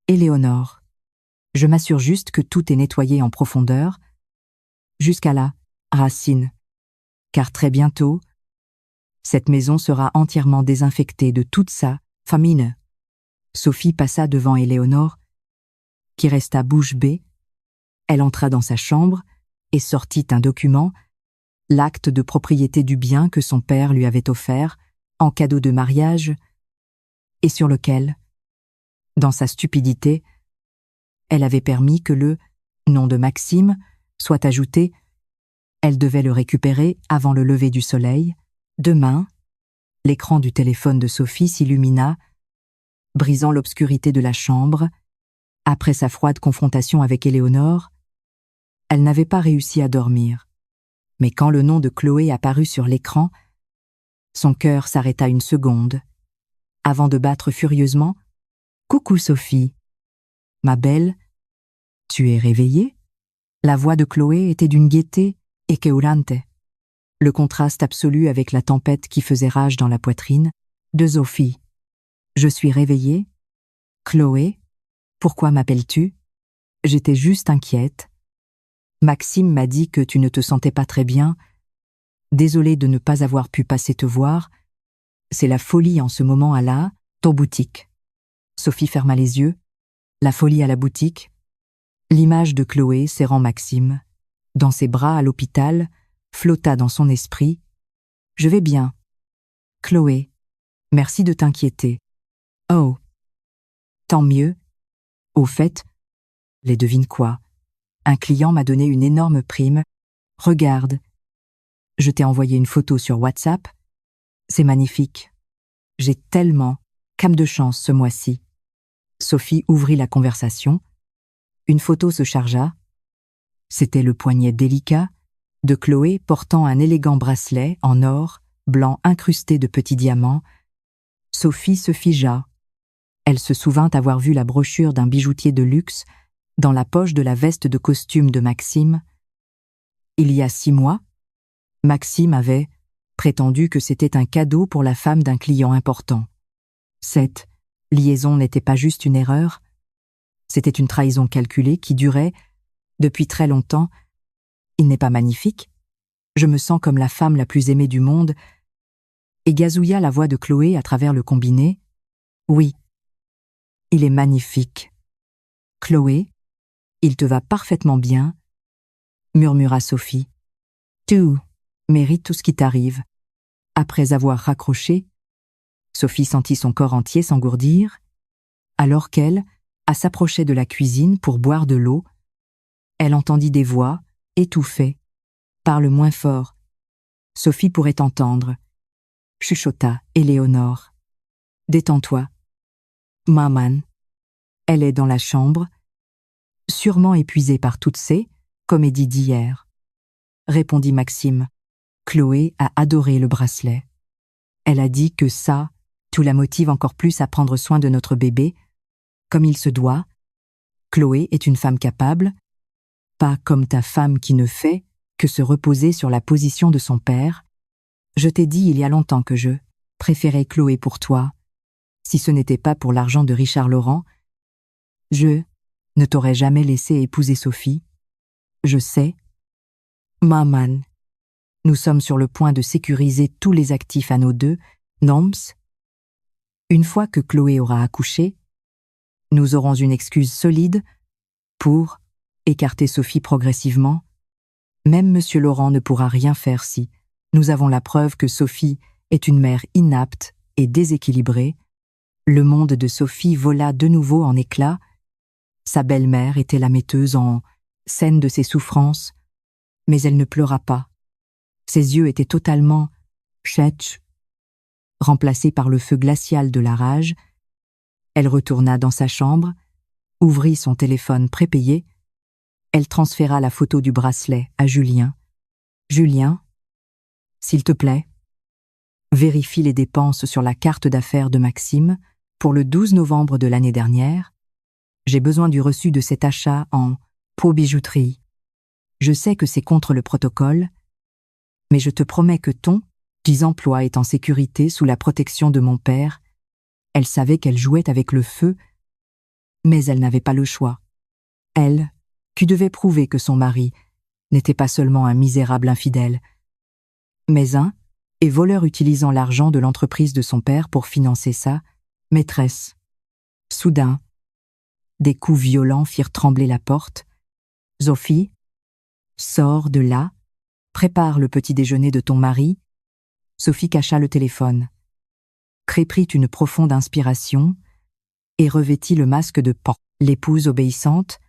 Éléonore, je m'assure juste que tout est nettoyé en profondeur, jusqu'à la racine, car très bientôt, cette maison sera entièrement désinfectée de toute sa famine. » Sophie passa devant Éléonore, qui resta bouche bée. Elle entra dans sa chambre et sortit un document, l'acte de propriété du bien que son père lui avait offert en cadeau de mariage, et sur lequel, dans sa stupidité, elle avait permis que le nom de Maxime soit ajouté. Elle devait le récupérer avant le lever du soleil. Demain, l'écran du téléphone de Sophie s'illumina, brisant l'obscurité de la chambre. Après sa froide confrontation avec Éléonore, elle n'avait pas réussi à dormir. Mais quand le nom de Chloé apparut sur l'écran, son cœur s'arrêta une seconde, avant de battre furieusement. « Coucou Sophie. Ma belle, tu es réveillée ?» La voix de Chloé était d'une gaieté écœurante. Le contraste absolu avec la tempête qui faisait rage dans la poitrine de Sophie. « Je suis réveillée. Chloé, pourquoi m'appelles-tu ? J'étais juste inquiète. Maxime m'a dit que tu ne te sentais pas très bien. Désolée de ne pas avoir pu passer te voir. C'est la folie en ce moment à la boutique. » Sophie ferma les yeux. La folie à la boutique. L'image de Chloé serrant Maxime, dans ses bras à l'hôpital, flotta dans son esprit. « Je vais bien. Chloé, merci de t'inquiéter. Oh, tant mieux. Au fait, les devine quoi ? Un client m'a donné une énorme prime. Regarde. Je t'ai envoyé une photo sur WhatsApp. C'est magnifique. J'ai tellement de chance ce mois-ci. » Sophie ouvrit la conversation. Une photo se chargea. C'était le poignet délicat de Chloé portant un élégant bracelet en or, blanc incrusté de petits diamants. Sophie se figea. Elle se souvint avoir vu la brochure d'un bijoutier de luxe dans la poche de la veste de costume de Maxime. Il y a 6 mois, Maxime avait prétendu que c'était un cadeau pour la femme d'un client important. Cette liaison n'était pas juste une erreur, c'était une trahison calculée qui durait depuis très longtemps. Il n'est pas magnifique ? Je me sens comme la femme la plus aimée du monde. Et gazouilla la voix de Chloé à travers le combiné. Oui, il est magnifique. Chloé, il te va parfaitement bien, murmura Sophie. Tu mérites tout ce qui t'arrive. Après avoir raccroché, Sophie sentit son corps entier s'engourdir, alors qu'elle s'approchait de la cuisine pour boire de l'eau. Elle entendit des voix, étouffées. « Parle moins fort. Sophie pourrait t'entendre. » chuchota Éléonore. « Détends-toi. Maman. Elle est dans la chambre, sûrement épuisée par toutes ces comédies d'hier. » répondit Maxime. Chloé a adoré le bracelet. Elle a dit que ça, tout la motive encore plus à prendre soin de notre bébé, comme il se doit. Chloé est une femme capable, pas comme ta femme qui ne fait que se reposer sur la position de son père. Je t'ai dit il y a longtemps que je préférais Chloé pour toi. Si ce n'était pas pour l'argent de Richard Laurent, je ne t'aurais jamais laissé épouser Sophie. Je sais. Maman, nous sommes sur le point de sécuriser tous les actifs à nos deux, noms. Une fois que Chloé aura accouché, Nous aurons une excuse solide pour écarter Sophie progressivement. Même M. Laurent ne pourra rien faire si nous avons la preuve que Sophie est une mère inapte et déséquilibrée. Le monde de Sophie vola de nouveau en éclats. Sa belle-mère était la metteuse en scène de ses souffrances, mais elle ne pleura pas. Ses yeux étaient totalement chèches, remplacés par le feu glacial de la rage. Elle retourna dans sa chambre, ouvrit son téléphone prépayé. Elle transféra la photo du bracelet à Julien. « Julien, s'il te plaît, vérifie les dépenses sur la carte d'affaires de Maxime pour le 12 novembre de l'année dernière. J'ai besoin du reçu de cet achat en peau bijouterie. Je sais que c'est contre le protocole, mais je te promets que ton emploi est en sécurité sous la protection de mon père. » Elle savait qu'elle jouait avec le feu, mais elle n'avait pas le choix. Elle, qui devait prouver que son mari n'était pas seulement un misérable infidèle, mais un voleur utilisant l'argent de l'entreprise de son père pour financer sa maîtresse. Soudain, des coups violents firent trembler la porte. « Sophie, sors de là, prépare le petit déjeuner de ton mari. » Sophie cacha le téléphone, prit une profonde inspiration et revêtit le masque de pan. L'épouse obéissante,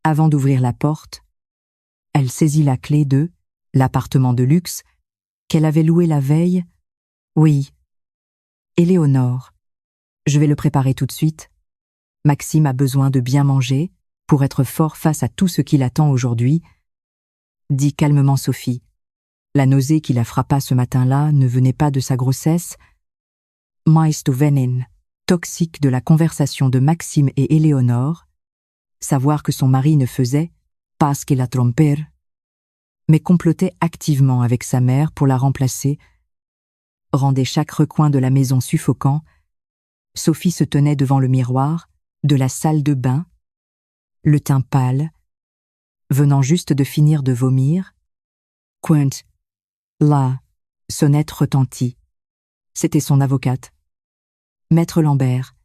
avant d'ouvrir la porte, elle saisit la clé de l'appartement de luxe qu'elle avait loué la veille. « Oui, Éléonore, je vais le préparer tout de suite. Maxime a besoin de bien manger pour être fort face à tout ce qui l'attend aujourd'hui, » dit calmement Sophie. La nausée qui la frappa ce matin-là ne venait pas de sa grossesse, mais du venin toxique de la conversation de Maxime et Éléonore, savoir que son mari ne faisait pas ce qu'il a trompé, mais complotait activement avec sa mère pour la remplacer, rendait chaque recoin de la maison suffocant. Sophie se tenait devant le miroir de la salle de bain, le teint pâle, venant juste de finir de vomir. Quint, la sonnette retentit. C'était son avocate. Maître Lambert,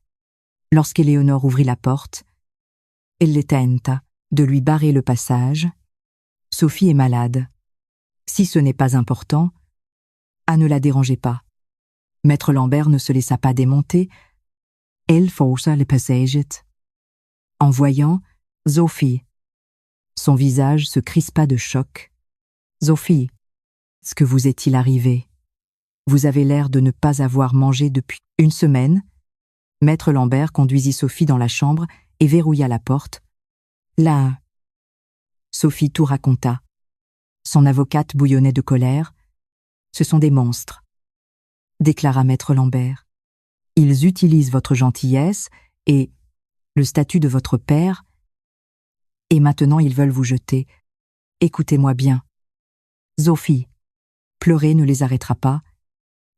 lorsqu'Éléonore ouvrit la porte, elle tenta de lui barrer le passage. Sophie est malade. Si ce n'est pas important, ne la dérangez pas. Maître Lambert ne se laissa pas démonter. Elle força le passage. En voyant Sophie, son visage se crispa de choc. Sophie, ce que vous est-il arrivé? Vous avez l'air de ne pas avoir mangé depuis une semaine. Maître Lambert conduisit Sophie dans la chambre et verrouilla la porte. Là, Sophie tout raconta. Son avocate bouillonnait de colère. Ce sont des monstres, déclara Maître Lambert. Ils utilisent votre gentillesse et le statut de votre père, et maintenant ils veulent vous jeter. Écoutez-moi bien. Sophie, pleurer ne les arrêtera pas.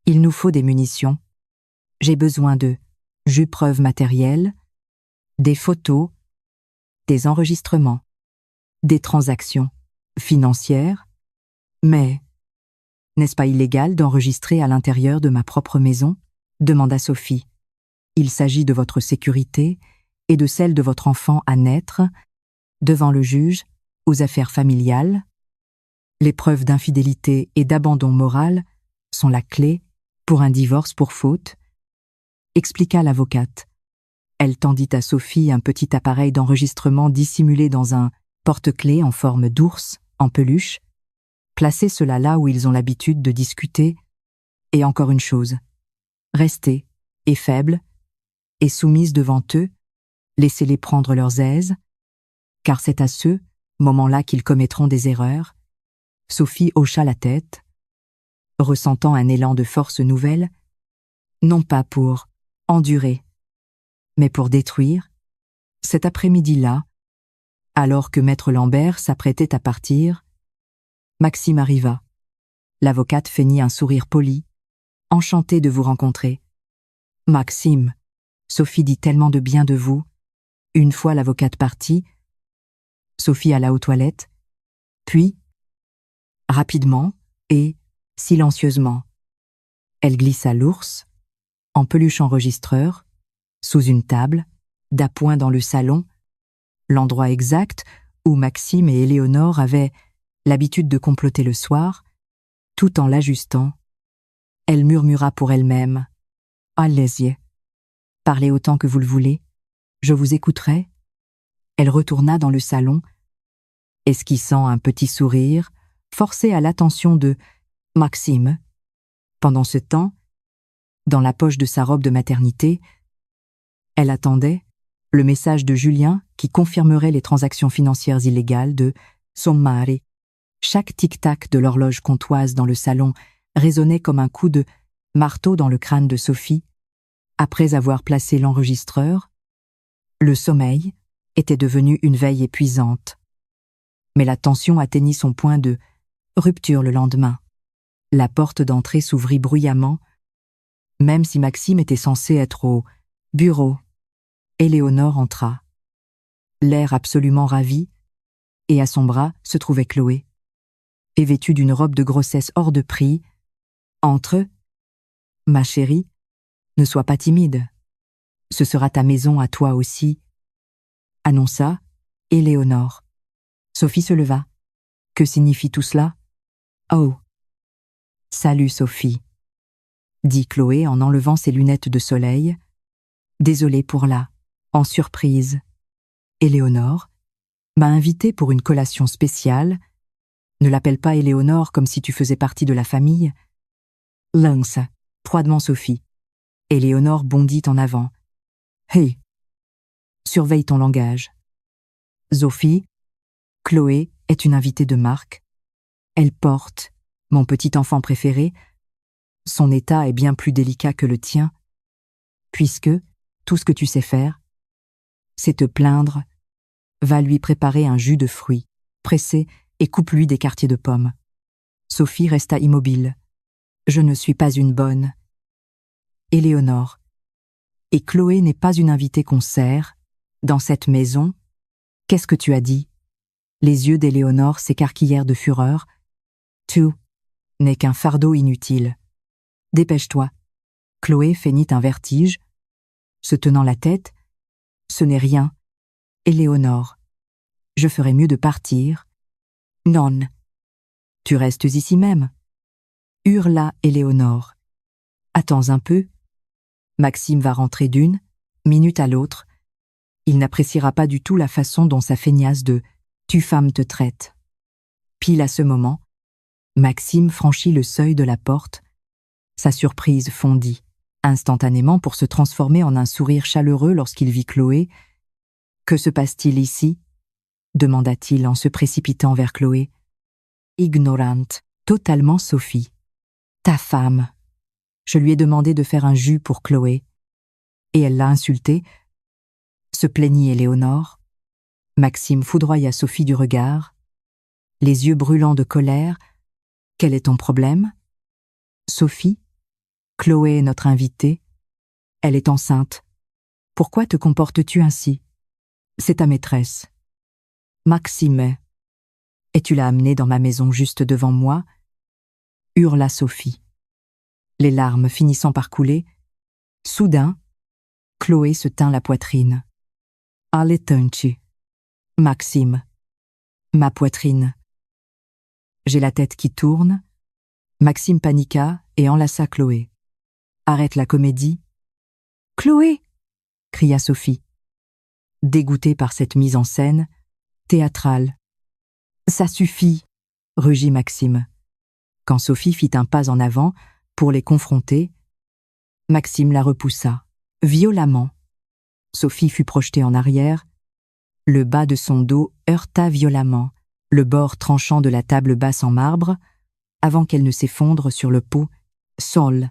Il nous faut des munitions. J'ai besoin de preuves matérielles, des photos, des enregistrements, des transactions financières. Mais n'est-ce pas illégal d'enregistrer à l'intérieur de ma propre maison? Demanda Sophie. Il s'agit de votre sécurité et de celle de votre enfant à naître, devant le juge, aux affaires familiales. Les preuves d'infidélité et d'abandon moral sont la clé pour un divorce pour faute, expliqua l'avocate. Elle tendit à Sophie un petit appareil d'enregistrement dissimulé dans un porte-clés en forme d'ours en peluche. Placez cela là où ils ont l'habitude de discuter. Et encore une chose, restez, et faible, et soumise devant eux, laissez-les prendre leurs aises, car c'est à ce moment-là qu'ils commettront des erreurs. Sophie hocha la tête, ressentant un élan de force nouvelle, non pas pour endurer, mais pour détruire. Cet après-midi-là, alors que Maître Lambert s'apprêtait à partir, Maxime arriva. L'avocate feignit un sourire poli, enchantée de vous rencontrer. Maxime, Sophie dit tellement de bien de vous. Une fois l'avocate partie, Sophie alla aux toilettes, puis, rapidement et silencieusement, elle glissa l'ours, en peluche enregistreur, sous une table, d'appoint dans le salon, l'endroit exact où Maxime et Éléonore avaient l'habitude de comploter le soir, tout en l'ajustant. Elle murmura pour elle-même « Allez-y, parlez autant que vous le voulez, je vous écouterai. » Elle retourna dans le salon, esquissant un petit sourire, forcé à l'attention de Maxime. Pendant ce temps, dans la poche de sa robe de maternité, elle attendait le message de Julien qui confirmerait les transactions financières illégales de son mari. Chaque tic-tac de l'horloge comtoise dans le salon résonnait comme un coup de marteau dans le crâne de Sophie. Après avoir placé l'enregistreur, le sommeil était devenu une veille épuisante. Mais la tension atteignit son point de rupture le lendemain. La porte d'entrée s'ouvrit bruyamment, même si Maxime était censé être au bureau. Éléonore entra, l'air absolument ravi, et à son bras se trouvait Chloé. Et vêtue d'une robe de grossesse hors de prix, entre eux, « Ma chérie, ne sois pas timide. Ce sera ta maison à toi aussi, » annonça Éléonore. Sophie se leva. « Que signifie tout cela ?»« Oh !»« Salut, Sophie, » dit Chloé en enlevant ses lunettes de soleil. « Désolée pour la, en surprise. Éléonore m'a invitée pour une collation spéciale. Ne l'appelle pas Éléonore comme si tu faisais partie de la famille. » Lance, froidement Sophie. Éléonore bondit en avant. « Hey, surveille ton langage. Sophie, Chloé est une invitée de marque. Elle porte, mon petit enfant préféré. Son état est bien plus délicat que le tien, puisque tout ce que tu sais faire, c'est te plaindre. Va lui préparer un jus de fruits, pressé, et coupe-lui des quartiers de pommes. » Sophie resta immobile. « Je ne suis pas une bonne. » Éléonore. « Et Chloé n'est pas une invitée qu'on sert. Dans cette maison, qu'est-ce que tu as dit ?» Les yeux d'Éléonore s'écarquillèrent de fureur. « Tout n'est qu'un fardeau inutile. Dépêche-toi. » Chloé feignit un vertige, se tenant la tête. « Ce n'est rien. Éléonore, je ferais mieux de partir. »« Non. Tu restes ici même. » hurla Éléonore. « Attends un peu. Maxime va rentrer d'une minute à l'autre. Il n'appréciera pas du tout la façon dont sa feignasse de « tu femme te traite. » Pile à ce moment, Maxime franchit le seuil de la porte. Sa surprise fondit instantanément pour se transformer en un sourire chaleureux lorsqu'il vit Chloé. « Que se passe-t-il ici ?» demanda-t-il en se précipitant vers Chloé. Ignorante, totalement Sophie. « Ta femme. Je lui ai demandé de faire un jus pour Chloé. Et elle l'a insultée. » se plaignit Éléonore. Maxime foudroya Sophie du regard, les yeux brûlants de colère. « Quel est ton problème ?»« Sophie, Chloé est notre invitée. Elle est enceinte. Pourquoi te comportes-tu ainsi ? C'est ta maîtresse. »« Maxime, et tu l'as amenée dans ma maison juste devant moi ?» hurla Sophie. Les larmes finissant par couler, soudain, Chloé se tint la poitrine. « Allez-t'en-tu, Maxime, ma poitrine. » J'ai la tête qui tourne. Maxime paniqua et enlaça Chloé. « Arrête la comédie. »« Chloé !» cria Sophie, dégoûtée par cette mise en scène théâtrale. « Ça suffit !» rugit Maxime. Quand Sophie fit un pas en avant pour les confronter, Maxime la repoussa, violemment. Sophie fut projetée en arrière. Le bas de son dos heurta violemment le bord tranchant de la table basse en marbre avant qu'elle ne s'effondre sur le pot sol.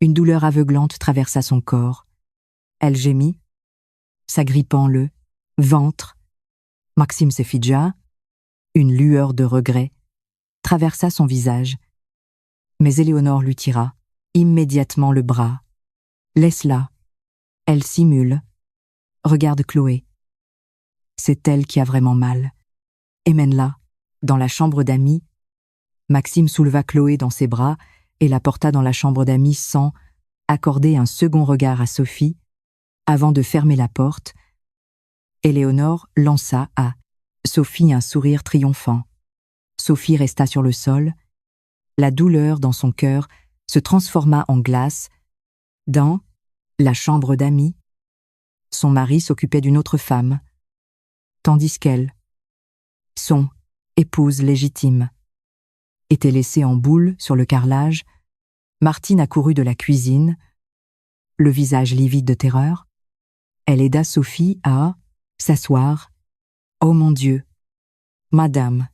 Une douleur aveuglante traversa son corps. Elle gémit, s'agrippant le ventre. Maxime se figea. Une lueur de regret traversa son visage. Mais Éléonore lui tira immédiatement le bras. « Laisse-la. Elle simule. Regarde Chloé. C'est elle qui a vraiment mal. Et mène-la dans la chambre d'amis. » Maxime souleva Chloé dans ses bras et la porta dans la chambre d'amis sans accorder un second regard à Sophie. Avant de fermer la porte, Éléonore lança à Sophie un sourire triomphant. Sophie resta sur le sol. La douleur dans son cœur se transforma en glace. Dans la chambre d'Amy, son mari s'occupait d'une autre femme, tandis qu'elle, son épouse légitime, était laissée en boule sur le carrelage. Martine accourut de la cuisine, le visage livide de terreur. Elle aida Sophie à s'asseoir. « Oh mon Dieu, madame,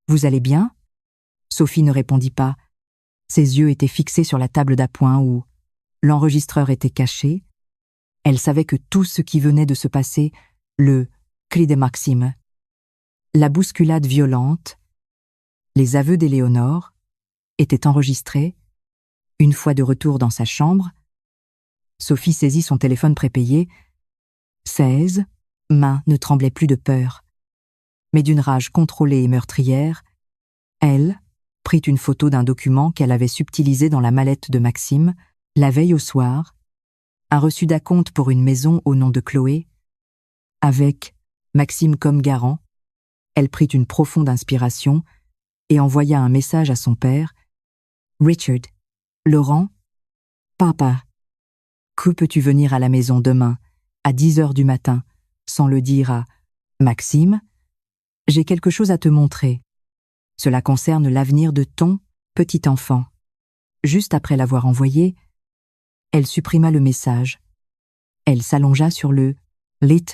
vous allez bien ?» Sophie ne répondit pas. Ses yeux étaient fixés sur la table d'appoint où l'enregistreur était caché. Elle savait que tout ce qui venait de se passer, le cri de Maxime, la bousculade violente, les aveux d'Éléonore, étaient enregistrés. Une fois de retour dans sa chambre, Sophie saisit son téléphone prépayé. 16 mains ne tremblaient plus de peur, mais d'une rage contrôlée et meurtrière. Elle prit une photo d'un document qu'elle avait subtilisé dans la mallette de Maxime la veille au soir, un reçu d'acompte pour une maison au nom de Chloé. Avec Maxime comme garant, elle prit une profonde inspiration et envoya un message à son père. « Richard, Laurent, papa, que peux-tu venir à la maison demain, à 10h du matin, sans le dire à Maxime? J'ai quelque chose à te montrer. Cela concerne l'avenir de ton petit enfant. » Juste après l'avoir envoyé, elle supprima le message. Elle s'allongea sur le lit.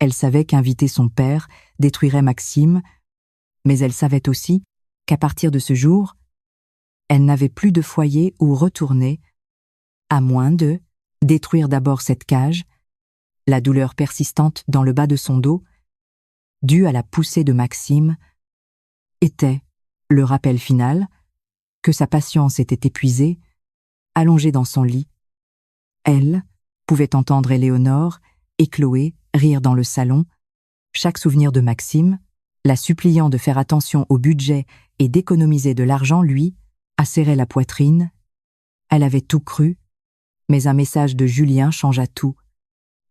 Elle savait qu'inviter son père détruirait Maxime, mais elle savait aussi qu'à partir de ce jour, elle n'avait plus de foyer où retourner, à moins de détruire d'abord cette cage, la douleur persistante dans le bas de son dos, due à la poussée de Maxime, était le rappel final que sa patience était épuisée. Allongée dans son lit, elle pouvait entendre Éléonore et Chloé rire dans le salon. Chaque souvenir de Maxime, la suppliant de faire attention au budget et d'économiser de l'argent, lui, acérait la poitrine. Elle avait tout cru, mais un message de Julien changea tout.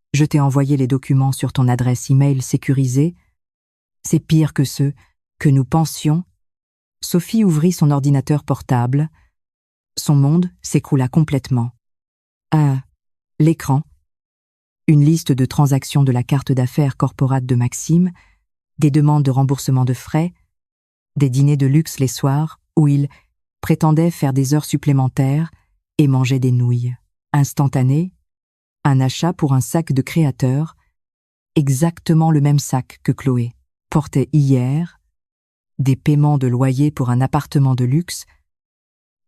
« Je t'ai envoyé les documents sur ton adresse e-mail sécurisée. C'est pire que ceux que nous pensions. » Sophie ouvrit son ordinateur portable. Son monde s'écroula complètement. À l'écran, une liste de transactions de la carte d'affaires corporate de Maxime, des demandes de remboursement de frais, des dîners de luxe les soirs où il prétendait faire des heures supplémentaires et manger des nouilles. Instantané, un achat pour un sac de créateur, exactement le même sac que Chloé portait hier, des paiements de loyer pour un appartement de luxe,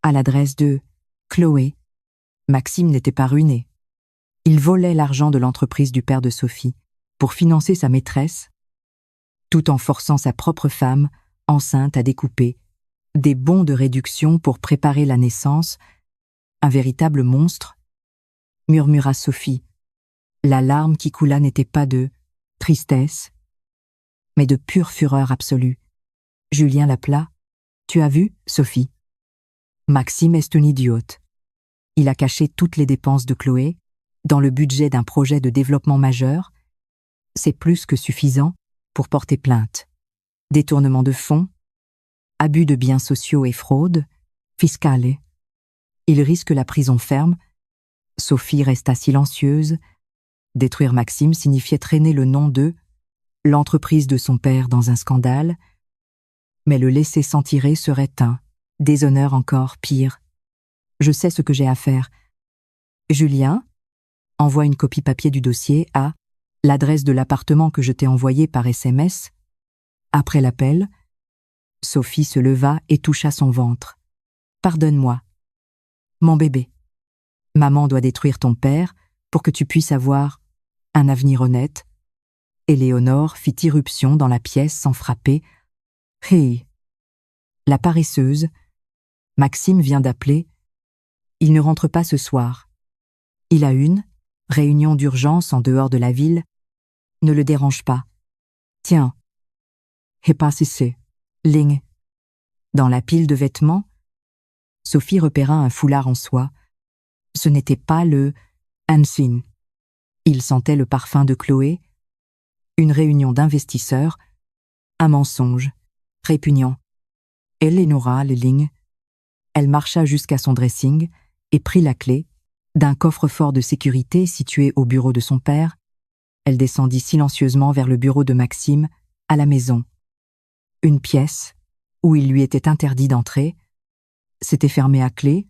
à l'adresse de Chloé. Maxime n'était pas ruiné. Il volait l'argent de l'entreprise du père de Sophie pour financer sa maîtresse, tout en forçant sa propre femme, enceinte, à découper des bons de réduction pour préparer la naissance. Un véritable monstre, murmura Sophie. La larme qui coula n'était pas de tristesse, mais de pure fureur absolue. Julien l'appela. « Tu as vu, Sophie ? Maxime est un idiote. Il a caché toutes les dépenses de Chloé dans le budget d'un projet de développement majeur. C'est plus que suffisant pour porter plainte. Détournement de fonds, abus de biens sociaux et fraude fiscale. Il risque la prison ferme. » Sophie resta silencieuse. Détruire Maxime signifiait traîner le nom de l'entreprise de son père dans un scandale, mais le laisser s'en tirer serait un déshonneur encore pire. Je sais ce que j'ai à faire. Julien, envoie une copie papier du dossier à l'adresse de l'appartement que je t'ai envoyé par SMS. Après l'appel, Sophie se leva et toucha son ventre. « Pardonne-moi. Mon bébé. Maman doit détruire ton père pour que tu puisses avoir un avenir honnête. » Éléonore fit irruption dans la pièce sans frapper. « Hey ! La paresseuse. Maxime vient d'appeler. Il ne rentre pas ce soir. Il a une réunion d'urgence en dehors de la ville. Ne le dérange pas. Tiens. Et pas ici. Ligne. » Dans la pile de vêtements, Sophie repéra un foulard en soie. Ce n'était pas le Hansin. Il sentait le parfum de Chloé, une réunion d'investisseurs, un mensonge, répugnant. Eleonora Lelling. Elle marcha jusqu'à son dressing et prit la clé d'un coffre-fort de sécurité situé au bureau de son père. Elle descendit silencieusement vers le bureau de Maxime, à la maison. Une pièce, où il lui était interdit d'entrer, s'était fermée à clé.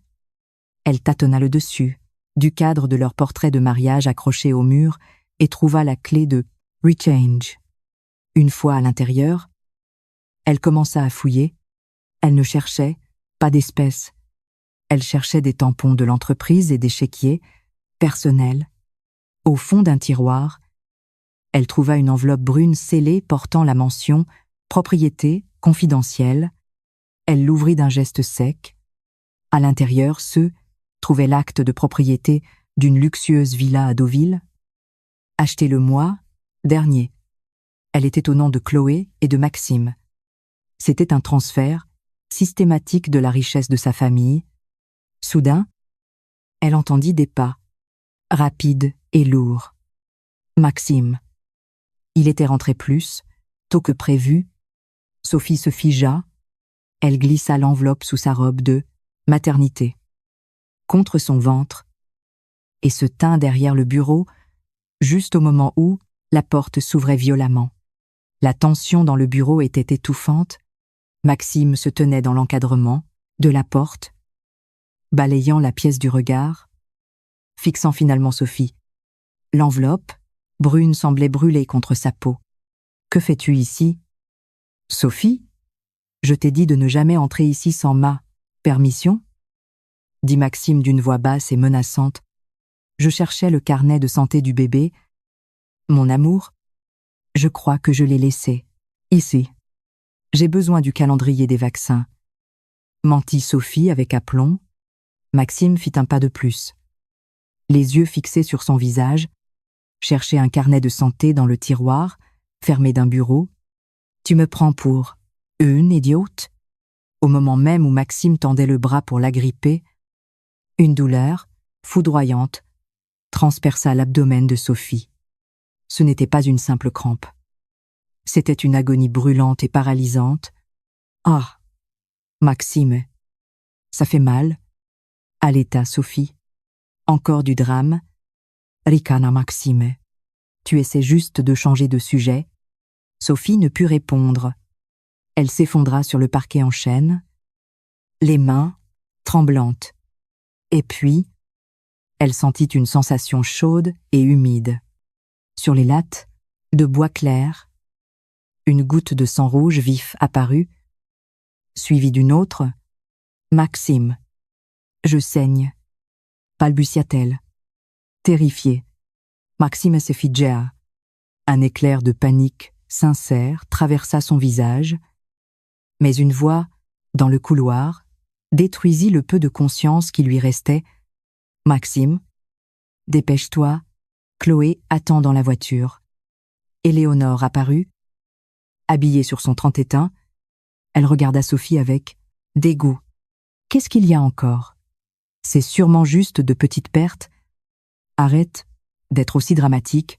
Elle tâtonna le dessus, du cadre de leur portrait de mariage accroché au mur, et trouva la clé de « Rechange ». Une fois à l'intérieur, elle commença à fouiller. Elle ne cherchait pas d'espèces. Elle cherchait des tampons de l'entreprise et des chéquiers personnels. Au fond d'un tiroir, elle trouva une enveloppe brune scellée portant la mention « Propriété confidentielle ». Elle l'ouvrit d'un geste sec. À l'intérieur, trouvait l'acte de propriété d'une luxueuse villa à Deauville, achetée le mois dernier. Elle était au nom de Chloé et de Maxime. C'était un transfert systématique de la richesse de sa famille. Soudain, elle entendit des pas, rapides et lourds. Maxime. Il était rentré plus tôt que prévu. Sophie se figea. Elle glissa l'enveloppe sous sa robe de maternité, contre son ventre, et se tint derrière le bureau, juste au moment où la porte s'ouvrait violemment. La tension dans le bureau était étouffante. Maxime se tenait dans l'encadrement de la porte, balayant la pièce du regard, fixant finalement Sophie. L'enveloppe, brune, semblait brûler contre sa peau. « Que fais-tu ici ?»« Sophie, je t'ai dit de ne jamais entrer ici sans ma permission ?» dit Maxime d'une voix basse et menaçante. « Je cherchais le carnet de santé du bébé. Mon amour, je crois que je l'ai laissé. Ici. J'ai besoin du calendrier des vaccins. » Mentit Sophie avec aplomb. Maxime fit un pas de plus. Les yeux fixés sur son visage, cherchait un carnet de santé dans le tiroir, fermé d'un bureau. « Tu me prends pour une idiote ?» Au moment même où Maxime tendait le bras pour l'agripper, une douleur, foudroyante, transperça l'abdomen de Sophie. Ce n'était pas une simple crampe. C'était une agonie brûlante et paralysante. « Ah, Maxime, ça fait mal ?» allaita Sophie. Encore du drame. « Ricana Maxime, tu essaies juste de changer de sujet. » Sophie ne put répondre. Elle s'effondra sur le parquet en chêne, les mains tremblantes. Et puis, elle sentit une sensation chaude et humide. Sur les lattes, de bois clair, une goutte de sang rouge vif apparut, suivie d'une autre. « Maxime, je saigne », balbutia-t-elle. Terrifiée, Maxime se figea. Un éclair de panique sincère traversa son visage, mais une voix, dans le couloir, détruisit le peu de conscience qui lui restait. « Maxime, dépêche-toi, Chloé attend dans la voiture. » Éléonore apparut. Habillée sur son 31, elle regarda Sophie avec dégoût. « Qu'est-ce qu'il y a encore ? C'est sûrement juste de petites pertes. Arrête d'être aussi dramatique.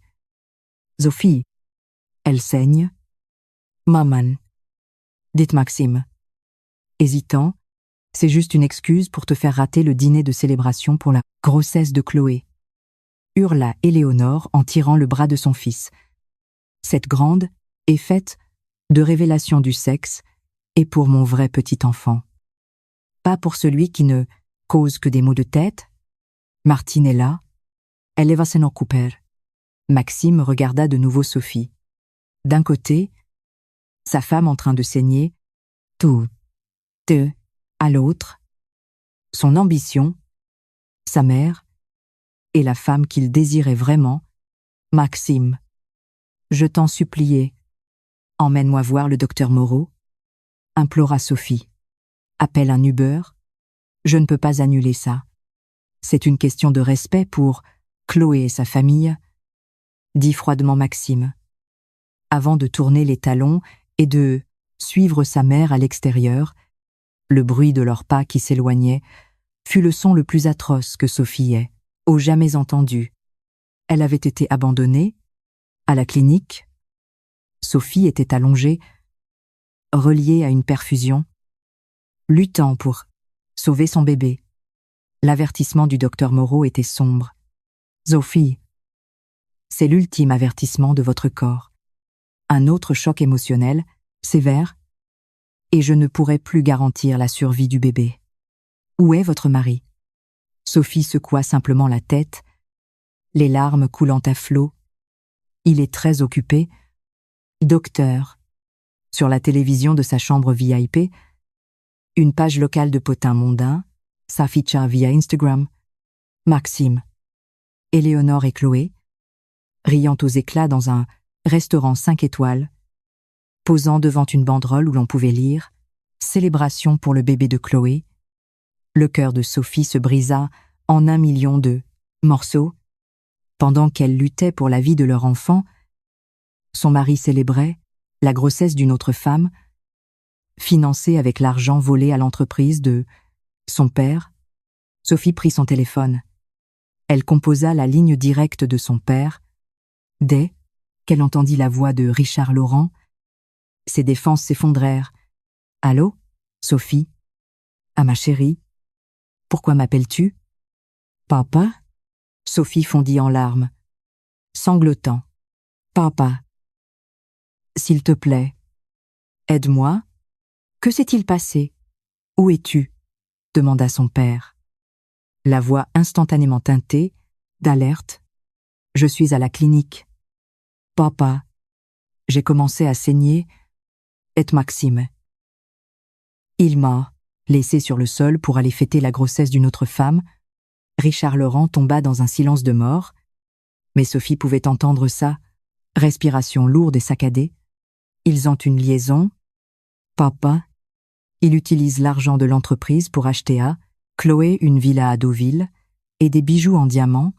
Sophie, elle saigne. »« Maman, dit Maxime. Hésitant, c'est juste une excuse pour te faire rater le dîner de célébration pour la grossesse de Chloé. » Hurla Éléonore en tirant le bras de son fils. Cette grande est faite de révélations du sexe et pour mon vrai petit enfant. Pas pour celui qui ne cause que des maux de tête. Martine est là. Elle va s'en occuper. Maxime regarda de nouveau Sophie. D'un côté, sa femme en train de saigner, à l'autre, son ambition, sa mère, et la femme qu'il désirait vraiment. « Maxime, je t'en suppliais, emmène-moi voir le docteur Moreau, » implora Sophie. « Appelle un Uber. Je ne peux pas annuler ça. C'est une question de respect pour Chloé et sa famille, » dit froidement Maxime, avant de tourner les talons et de suivre sa mère à l'extérieur. Le bruit de leurs pas qui s'éloignaient fut le son le plus atroce que Sophie ait jamais entendu. Elle avait été abandonnée, à la clinique. Sophie était allongée, reliée à une perfusion, luttant pour sauver son bébé. L'avertissement du docteur Moreau était sombre. Sophie, c'est l'ultime avertissement de votre corps. Un autre choc émotionnel, sévère, et je ne pourrai plus garantir la survie du bébé. Où est votre mari? Sophie secoua simplement la tête, les larmes coulant à flots. Il est très occupé. Docteur. Sur la télévision de sa chambre VIP, une page locale de potins mondains, sa ficha via Instagram. Maxime. Éléonore et Chloé, riant aux éclats dans un restaurant 5 étoiles, posant devant une banderole où l'on pouvait lire « Célébration pour le bébé de Chloé ». Le cœur de Sophie se brisa en 1 million de morceaux. Pendant qu'elle luttait pour la vie de leur enfant, son mari célébrait la grossesse d'une autre femme, financée avec l'argent volé à l'entreprise de son père. Sophie prit son téléphone. Elle composa la ligne directe de son père. Dès qu'elle entendit la voix de Richard Laurent, ses défenses s'effondrèrent. « Allô, Sophie? Ah, ma chérie? Pourquoi m'appelles-tu? Papa? » Sophie fondit en larmes, sanglotant. « Papa, s'il te plaît, aide-moi. Que s'est-il passé? Où es-tu? » demanda son père. La voix instantanément teintée, d'alerte. « Je suis à la clinique. Papa, j'ai commencé à saigner. Et Maxime. Il m'a laissé sur le sol pour aller fêter la grossesse d'une autre femme. » Richard Laurent tomba dans un silence de mort, mais Sophie pouvait entendre ça, respiration lourde et saccadée. Ils ont une liaison. Papa, il utilise l'argent de l'entreprise pour acheter à Chloé une villa à Deauville et des bijoux en diamant.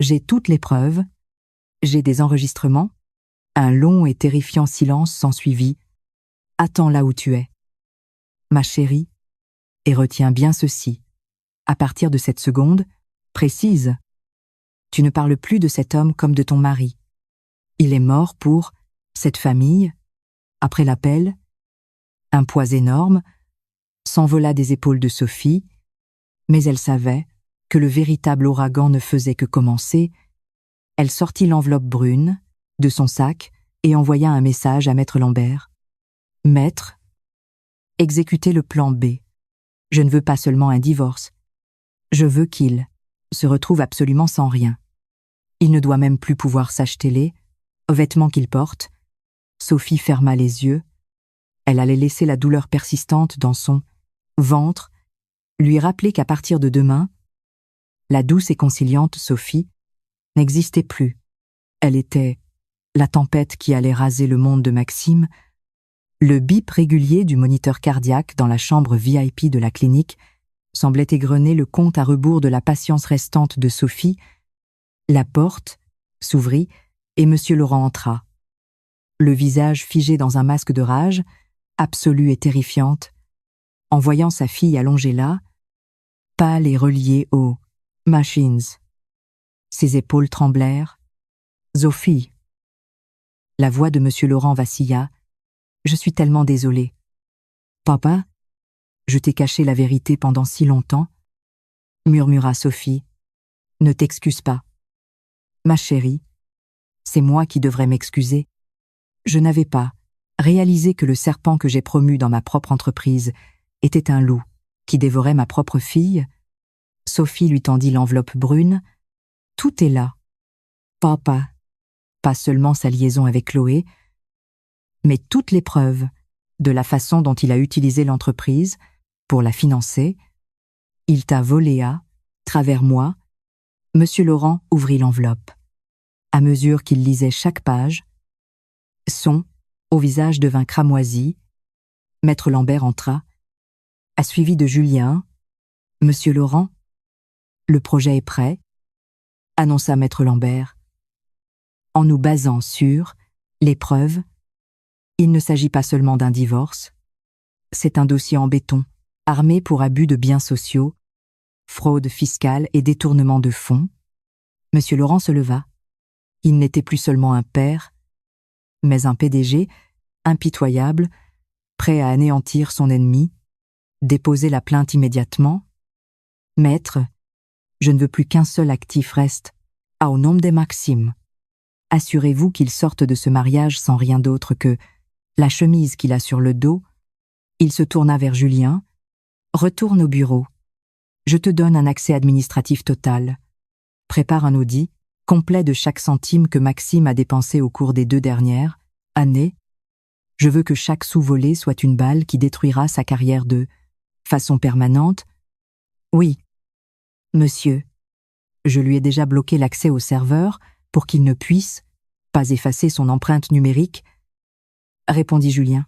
J'ai toutes les preuves. J'ai des enregistrements. Un long et terrifiant silence s'ensuivit. Attends là où tu es, ma chérie, et retiens bien ceci. À partir de cette seconde, précise, tu ne parles plus de cet homme comme de ton mari. Il est mort pour cette famille. Après l'appel, un poids énorme s'envola des épaules de Sophie, mais elle savait que le véritable ouragan ne faisait que commencer. Elle sortit l'enveloppe brune de son sac et envoya un message à Maître Lambert. « Maître, exécutez le plan B. Je ne veux pas seulement un divorce. Je veux qu'il se retrouve absolument sans rien. Il ne doit même plus pouvoir s'acheter les vêtements qu'il porte. » Sophie ferma les yeux. Elle allait laisser la douleur persistante dans son ventre lui rappeler qu'à partir de demain, la douce et conciliante Sophie n'existait plus. Elle était la tempête qui allait raser le monde de Maxime. Le bip régulier du moniteur cardiaque dans la chambre VIP de la clinique semblait égrener le compte à rebours de la patience restante de Sophie. La porte s'ouvrit et M. Laurent entra. Le visage figé dans un masque de rage, absolue et terrifiante, en voyant sa fille allongée là, pâle et reliée aux machines. Ses épaules tremblèrent. « Sophie !» La voix de M. Laurent vacilla. « Je suis tellement désolée. Papa, je t'ai caché la vérité pendant si longtemps. » murmura Sophie. « Ne t'excuse pas. Ma chérie, c'est moi qui devrais m'excuser. Je n'avais pas réalisé que le serpent que j'ai promu dans ma propre entreprise était un loup qui dévorait ma propre fille. » Sophie lui tendit l'enveloppe brune. « Tout est là. Papa, pas seulement sa liaison avec Chloé, mais toutes les preuves de la façon dont il a utilisé l'entreprise pour la financer. Il t'a volé à travers moi. » Monsieur Laurent ouvrit l'enveloppe. À mesure qu'il lisait chaque page, son au visage devint cramoisi. Maître Lambert entra, a suivi de Julien. « Monsieur Laurent, le projet est prêt, » annonça Maître Lambert. « En nous basant sur les preuves, il ne s'agit pas seulement d'un divorce, c'est un dossier en béton, armé pour abus de biens sociaux, fraude fiscale et détournement de fonds. Monsieur Laurent se leva. Il n'était plus seulement un père, mais un PDG, impitoyable, prêt à anéantir son ennemi, déposer la plainte immédiatement. Maître, je ne veux plus qu'un seul actif reste, au nom de Maxime. Assurez-vous qu'il sorte de ce mariage sans rien d'autre que la chemise qu'il a sur le dos. Il se tourna vers Julien. Retourne au bureau. Je te donne un accès administratif total. Prépare un audit, complet de chaque centime que Maxime a dépensé au cours des 2 dernières années. Je veux que chaque sou volé soit une balle qui détruira sa carrière de façon permanente. Oui, monsieur. Je lui ai déjà bloqué l'accès au serveur pour qu'il ne puisse pas effacer son empreinte numérique, répondit Julien.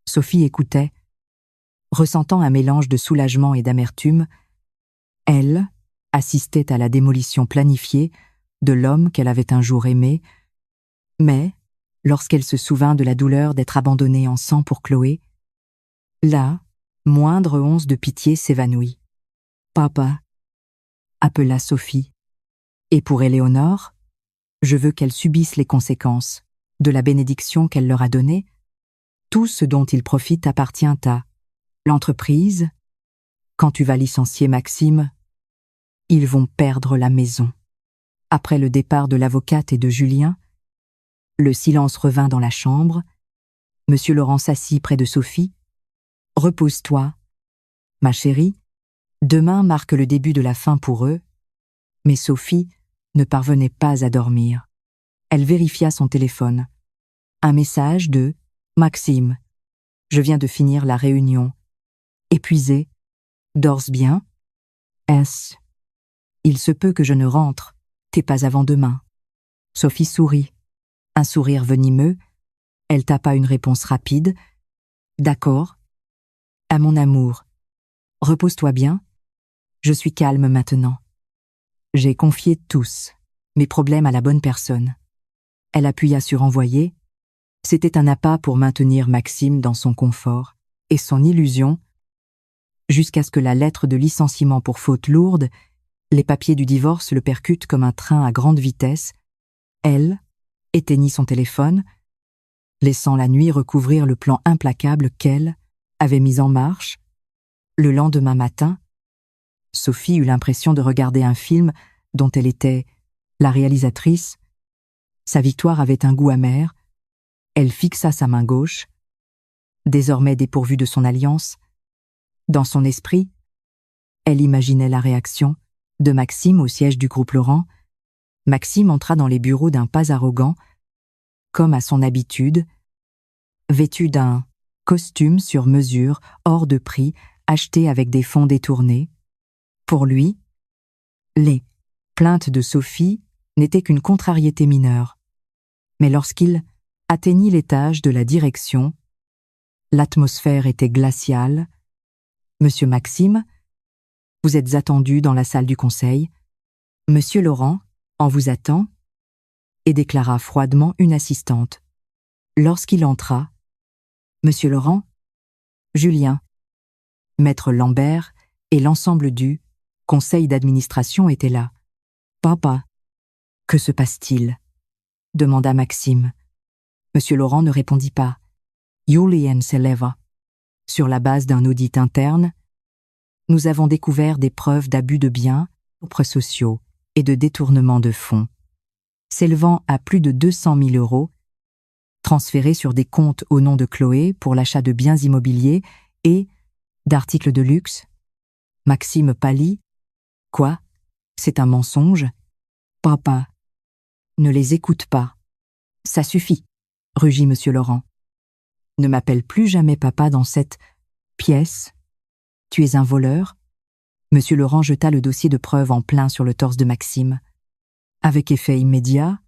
Sophie écoutait, ressentant un mélange de soulagement et d'amertume. Elle assistait à la démolition planifiée de l'homme qu'elle avait un jour aimé, mais, lorsqu'elle se souvint de la douleur d'être abandonnée en sang pour Chloé, la moindre once de pitié s'évanouit. « Papa » appela Sophie. « Et pour Éléonore, je veux qu'elle subisse les conséquences de la bénédiction qu'elle leur a donnée. Tout ce dont ils profitent appartient à l'entreprise. Quand tu vas licencier Maxime, ils vont perdre la maison. » Après le départ de l'avocate et de Julien, le silence revint dans la chambre. Monsieur Laurent s'assit près de Sophie. « Repose-toi, ma chérie. Demain marque le début de la fin pour eux. » Mais Sophie ne parvenait pas à dormir. Elle vérifia son téléphone. Un message de « Maxime, je viens de finir la réunion. Épuisé. Dors bien. S. Il se peut que je ne rentre. T'es pas avant demain. » Sophie sourit. Un sourire venimeux. Elle tapa une réponse rapide. « D'accord. À mon amour. Repose-toi bien. Je suis calme maintenant. J'ai confié tous mes problèmes à la bonne personne. » Elle appuya sur envoyer. C'était un appât pour maintenir Maxime dans son confort et son illusion, jusqu'à ce que la lettre de licenciement pour faute lourde, les papiers du divorce le percutent comme un train à grande vitesse. Elle éteignit son téléphone, laissant la nuit recouvrir le plan implacable qu'elle avait mis en marche. Le lendemain matin, Sophie eut l'impression de regarder un film dont elle était la réalisatrice. Sa victoire avait un goût amer. Elle fixa sa main gauche, désormais dépourvue de son alliance. Dans son esprit, elle imaginait la réaction de Maxime au siège du groupe Laurent. Maxime entra dans les bureaux d'un pas arrogant, comme à son habitude, vêtu d'un costume sur mesure, hors de prix, acheté avec des fonds détournés. Pour lui, les plaintes de Sophie n'étaient qu'une contrariété mineure. Mais lorsqu'il atteignit l'étage de la direction, l'atmosphère était glaciale. « Monsieur Maxime, vous êtes attendu dans la salle du conseil. Monsieur Laurent, on vous attend. » et déclara froidement une assistante. Lorsqu'il entra, « Monsieur Laurent, Julien, Maître Lambert et l'ensemble du conseil d'administration étaient là. »« Papa, que se passe-t-il » demanda Maxime. Monsieur Laurent ne répondit pas. Julien s'éleva. « Sur la base d'un audit interne, nous avons découvert des preuves d'abus de biens sociaux et de détournement de fonds, s'élevant à plus de 200 000 €, transférés sur des comptes au nom de Chloé pour l'achat de biens immobiliers et d'articles de luxe. » Maxime pâlit. « Quoi ? C'est un mensonge ? » ?»« Papa, ne les écoute pas. »« Ça suffit, » rugit Monsieur Laurent. « Ne m'appelle plus jamais papa dans cette pièce. Tu es un voleur. » Monsieur Laurent jeta le dossier de preuves en plein sur le torse de Maxime. Avec effet immédiat,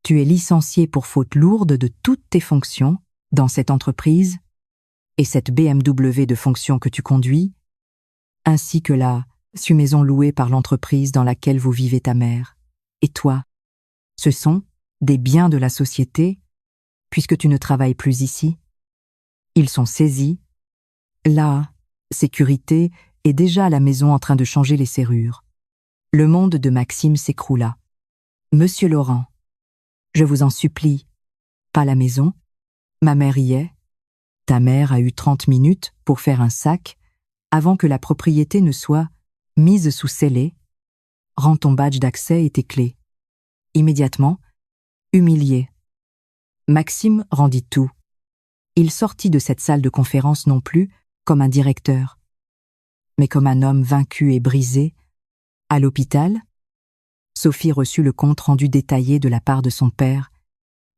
tu es licencié pour faute lourde de toutes tes fonctions dans cette entreprise et cette BMW de fonction que tu conduis, ainsi que la maison louée par l'entreprise dans laquelle vous vivez ta mère. Et toi, ce sont des biens de la société, puisque tu ne travailles plus ici. Ils sont saisis. La sécurité est déjà à la maison en train de changer les serrures. Le monde de Maxime s'écroula. « Monsieur Laurent, je vous en supplie, pas la maison. Ma mère y est. Ta mère a eu 30 minutes pour faire un sac avant que la propriété ne soit mise sous scellé. Rends ton badge d'accès et tes clés. » Immédiatement, humilié, Maxime rendit tout. Il sortit de cette salle de conférence non plus comme un directeur, mais comme un homme vaincu et brisé. À l'hôpital, Sophie reçut le compte-rendu détaillé de la part de son père.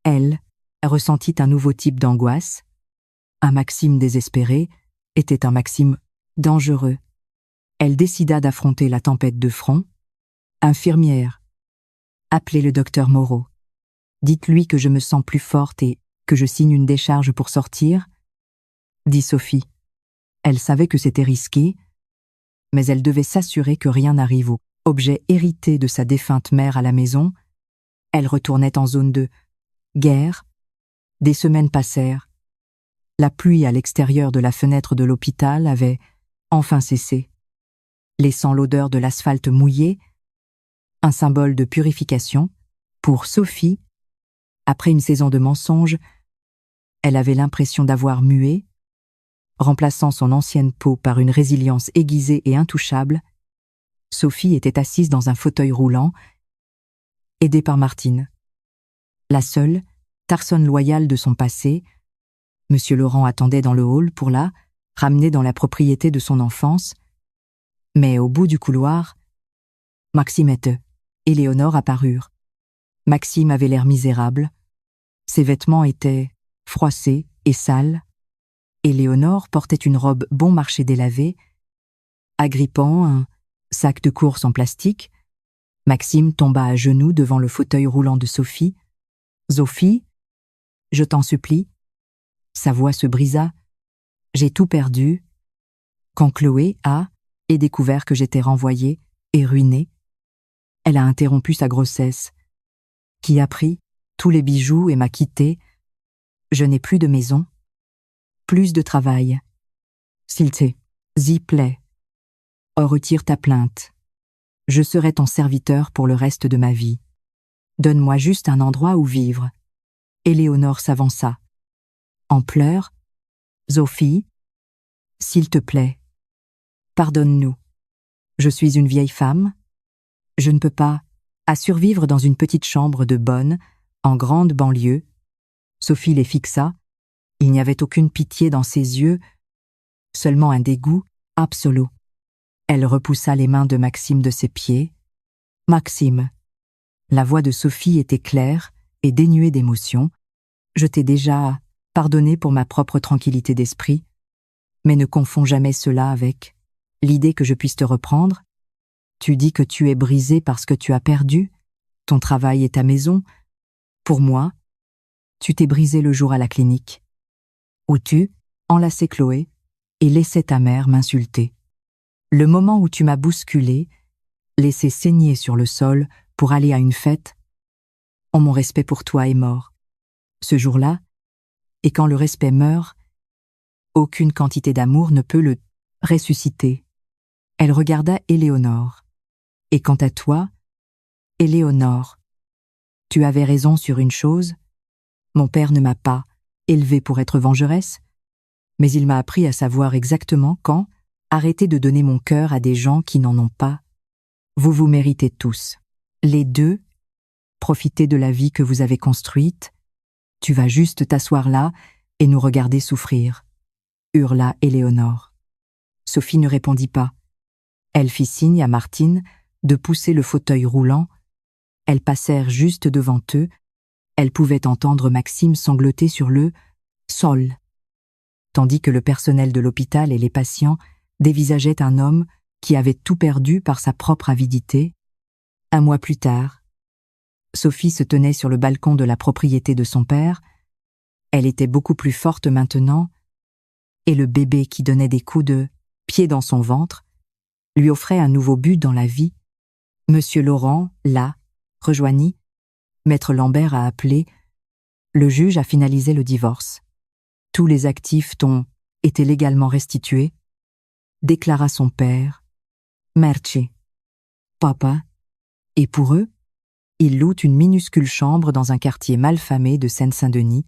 Elle ressentit un nouveau type d'angoisse. Un Maxime désespéré était un Maxime dangereux. Elle décida d'affronter la tempête de front. « Infirmière, appelez le docteur Moreau. Dites-lui que je me sens plus forte et que je signe une décharge pour sortir, » dit Sophie. Elle savait que c'était risqué, mais elle devait s'assurer que rien n'arrive au objet hérité de sa défunte mère à la maison. Elle retournait en zone de guerre. Des semaines passèrent. La pluie à l'extérieur de la fenêtre de l'hôpital avait enfin cessé, laissant l'odeur de l'asphalte mouillé, un symbole de purification. Pour Sophie, après une saison de mensonges, elle avait l'impression d'avoir mué, remplaçant son ancienne peau par une résilience aiguisée et intouchable. Sophie était assise dans un fauteuil roulant, aidée par Martine. La seule, personne loyale de son passé, Monsieur Laurent attendait dans le hall pour la ramener dans la propriété de son enfance. Mais au bout du couloir, Maxime et Éléonore apparurent. Maxime avait l'air misérable. Ses vêtements étaient froissés et sales. Éléonore portait une robe bon marché délavée. Agrippant un sac de course en plastique, Maxime tomba à genoux devant le fauteuil roulant de Sophie. « Sophie, je t'en supplie. » Sa voix se brisa. « J'ai tout perdu. Quand Chloé a découvert que j'étais renvoyée et ruinée, elle a interrompu sa grossesse, qui a pris tous les bijoux et m'a quittée. Je n'ai plus de maison, plus de travail. S'il te plaît, retire ta plainte. Je serai ton serviteur pour le reste de ma vie. Donne-moi juste un endroit où vivre. » Éléonore s'avança. En pleurs, « Sophie, s'il te plaît, pardonne-nous. Je suis une vieille femme. Je ne peux pas survivre dans une petite chambre de bonne, en grande banlieue. » Sophie les fixa. Il n'y avait aucune pitié dans ses yeux, seulement un dégoût absolu. Elle repoussa les mains de Maxime de ses pieds. « Maxime. » La voix de Sophie était claire et dénuée d'émotion. « Je t'ai déjà pardonné pour ma propre tranquillité d'esprit, mais ne confonds jamais cela avec l'idée que je puisse te reprendre. Tu dis que tu es brisé parce que tu as perdu ton travail et ta maison. Pour moi, tu t'es brisé le jour à la clinique, où tu enlaçais Chloé et laissais ta mère m'insulter. Le moment où tu m'as bousculé, laissé saigner sur le sol pour aller à une fête, mon respect pour toi est mort. Ce jour-là, et quand le respect meurt, aucune quantité d'amour ne peut le ressusciter. » Elle regarda Éléonore. « Et quant à toi, Éléonore, tu avais raison sur une chose. Mon père ne m'a pas élevée pour être vengeresse, mais il m'a appris à savoir exactement quand arrêter de donner mon cœur à des gens qui n'en ont pas. Vous vous méritez tous, les deux, profitez de la vie que vous avez construite. Tu vas juste t'asseoir là et nous regarder souffrir, » hurla Éléonore. Sophie ne répondit pas. Elle fit signe à Martine de pousser le fauteuil roulant. Elles passèrent juste devant eux. Elle pouvait entendre Maxime sangloter sur le sol, tandis que le personnel de l'hôpital et les patients dévisageaient un homme qui avait tout perdu par sa propre avidité. Un mois plus tard, Sophie se tenait sur le balcon de la propriété de son père. Elle était beaucoup plus forte maintenant, et le bébé qui donnait des coups de pied dans son ventre lui offrait un nouveau but dans la vie. Monsieur Laurent, là, rejoignit. Maître Lambert a appelé. Le juge a finalisé le divorce. Tous les actifs t'ont été légalement restitués, déclara son père. Merci. Papa. Et pour eux, ils louent une minuscule chambre dans un quartier malfamé de Seine-Saint-Denis.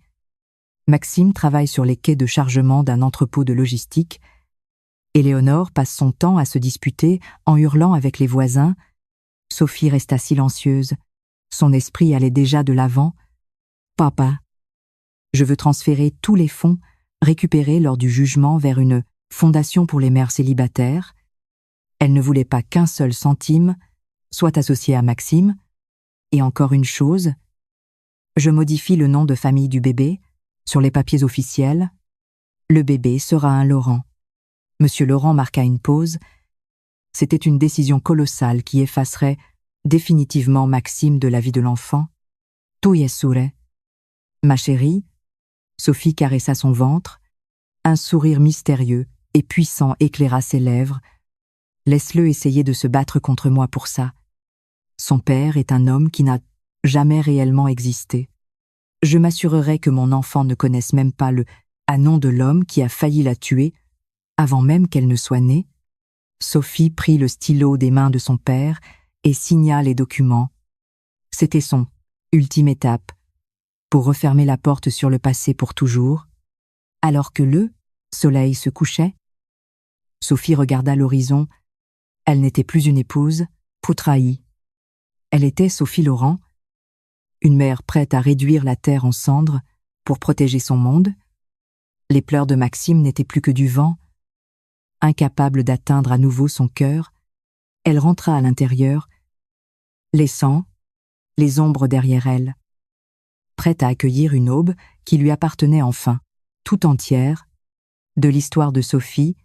Maxime travaille sur les quais de chargement d'un entrepôt de logistique. Éléonore passe son temps à se disputer en hurlant avec les voisins. Sophie resta silencieuse. Son esprit allait déjà de l'avant. Papa. Je veux transférer tous les fonds récupérés lors du jugement vers une fondation pour les mères célibataires. Elle ne voulait pas qu'un seul centime soit associé à Maxime. Et encore une chose, je modifie le nom de famille du bébé sur les papiers officiels. Le bébé sera un Laurent. Monsieur Laurent marqua une pause. C'était une décision colossale qui effacerait définitivement Maxime de la vie de l'enfant. Tu es sûre? Ma chérie, Sophie caressa son ventre. Un sourire mystérieux et puissant éclaira ses lèvres. Laisse-le essayer de se battre contre moi pour ça. Son père est un homme qui n'a jamais réellement existé. Je m'assurerai que mon enfant ne connaisse même pas le nom de l'homme qui a failli la tuer, avant même qu'elle ne soit née. Sophie prit le stylo des mains de son père et signa les documents. C'était son ultime étape, pour refermer la porte sur le passé pour toujours. Alors que le soleil se couchait, Sophie regarda l'horizon. Elle n'était plus une épouse, trahie. Elle était Sophie Laurent, une mère prête à réduire la terre en cendres pour protéger son monde. Les pleurs de Maxime n'étaient plus que du vent. Incapable d'atteindre à nouveau son cœur, elle rentra à l'intérieur, laissant les ombres derrière elle, prête à accueillir une aube qui lui appartenait enfin, tout entière. De l'histoire de Sophie,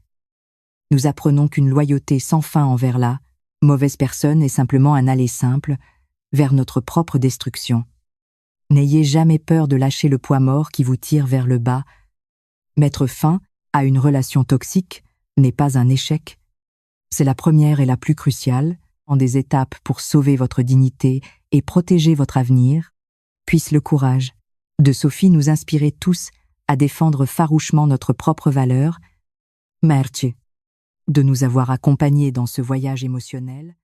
nous apprenons qu'une loyauté sans fin envers la mauvaise personne est simplement un aller simple vers notre propre destruction. N'ayez jamais peur de lâcher le poids mort qui vous tire vers le bas. Mettre fin à une relation toxique n'est pas un échec. C'est la première et la plus cruciale, en des étapes pour sauver votre dignité et protéger votre avenir. Puisse le courage de Sophie nous inspirer tous à défendre farouchement notre propre valeur. Merci de nous avoir accompagnés dans ce voyage émotionnel.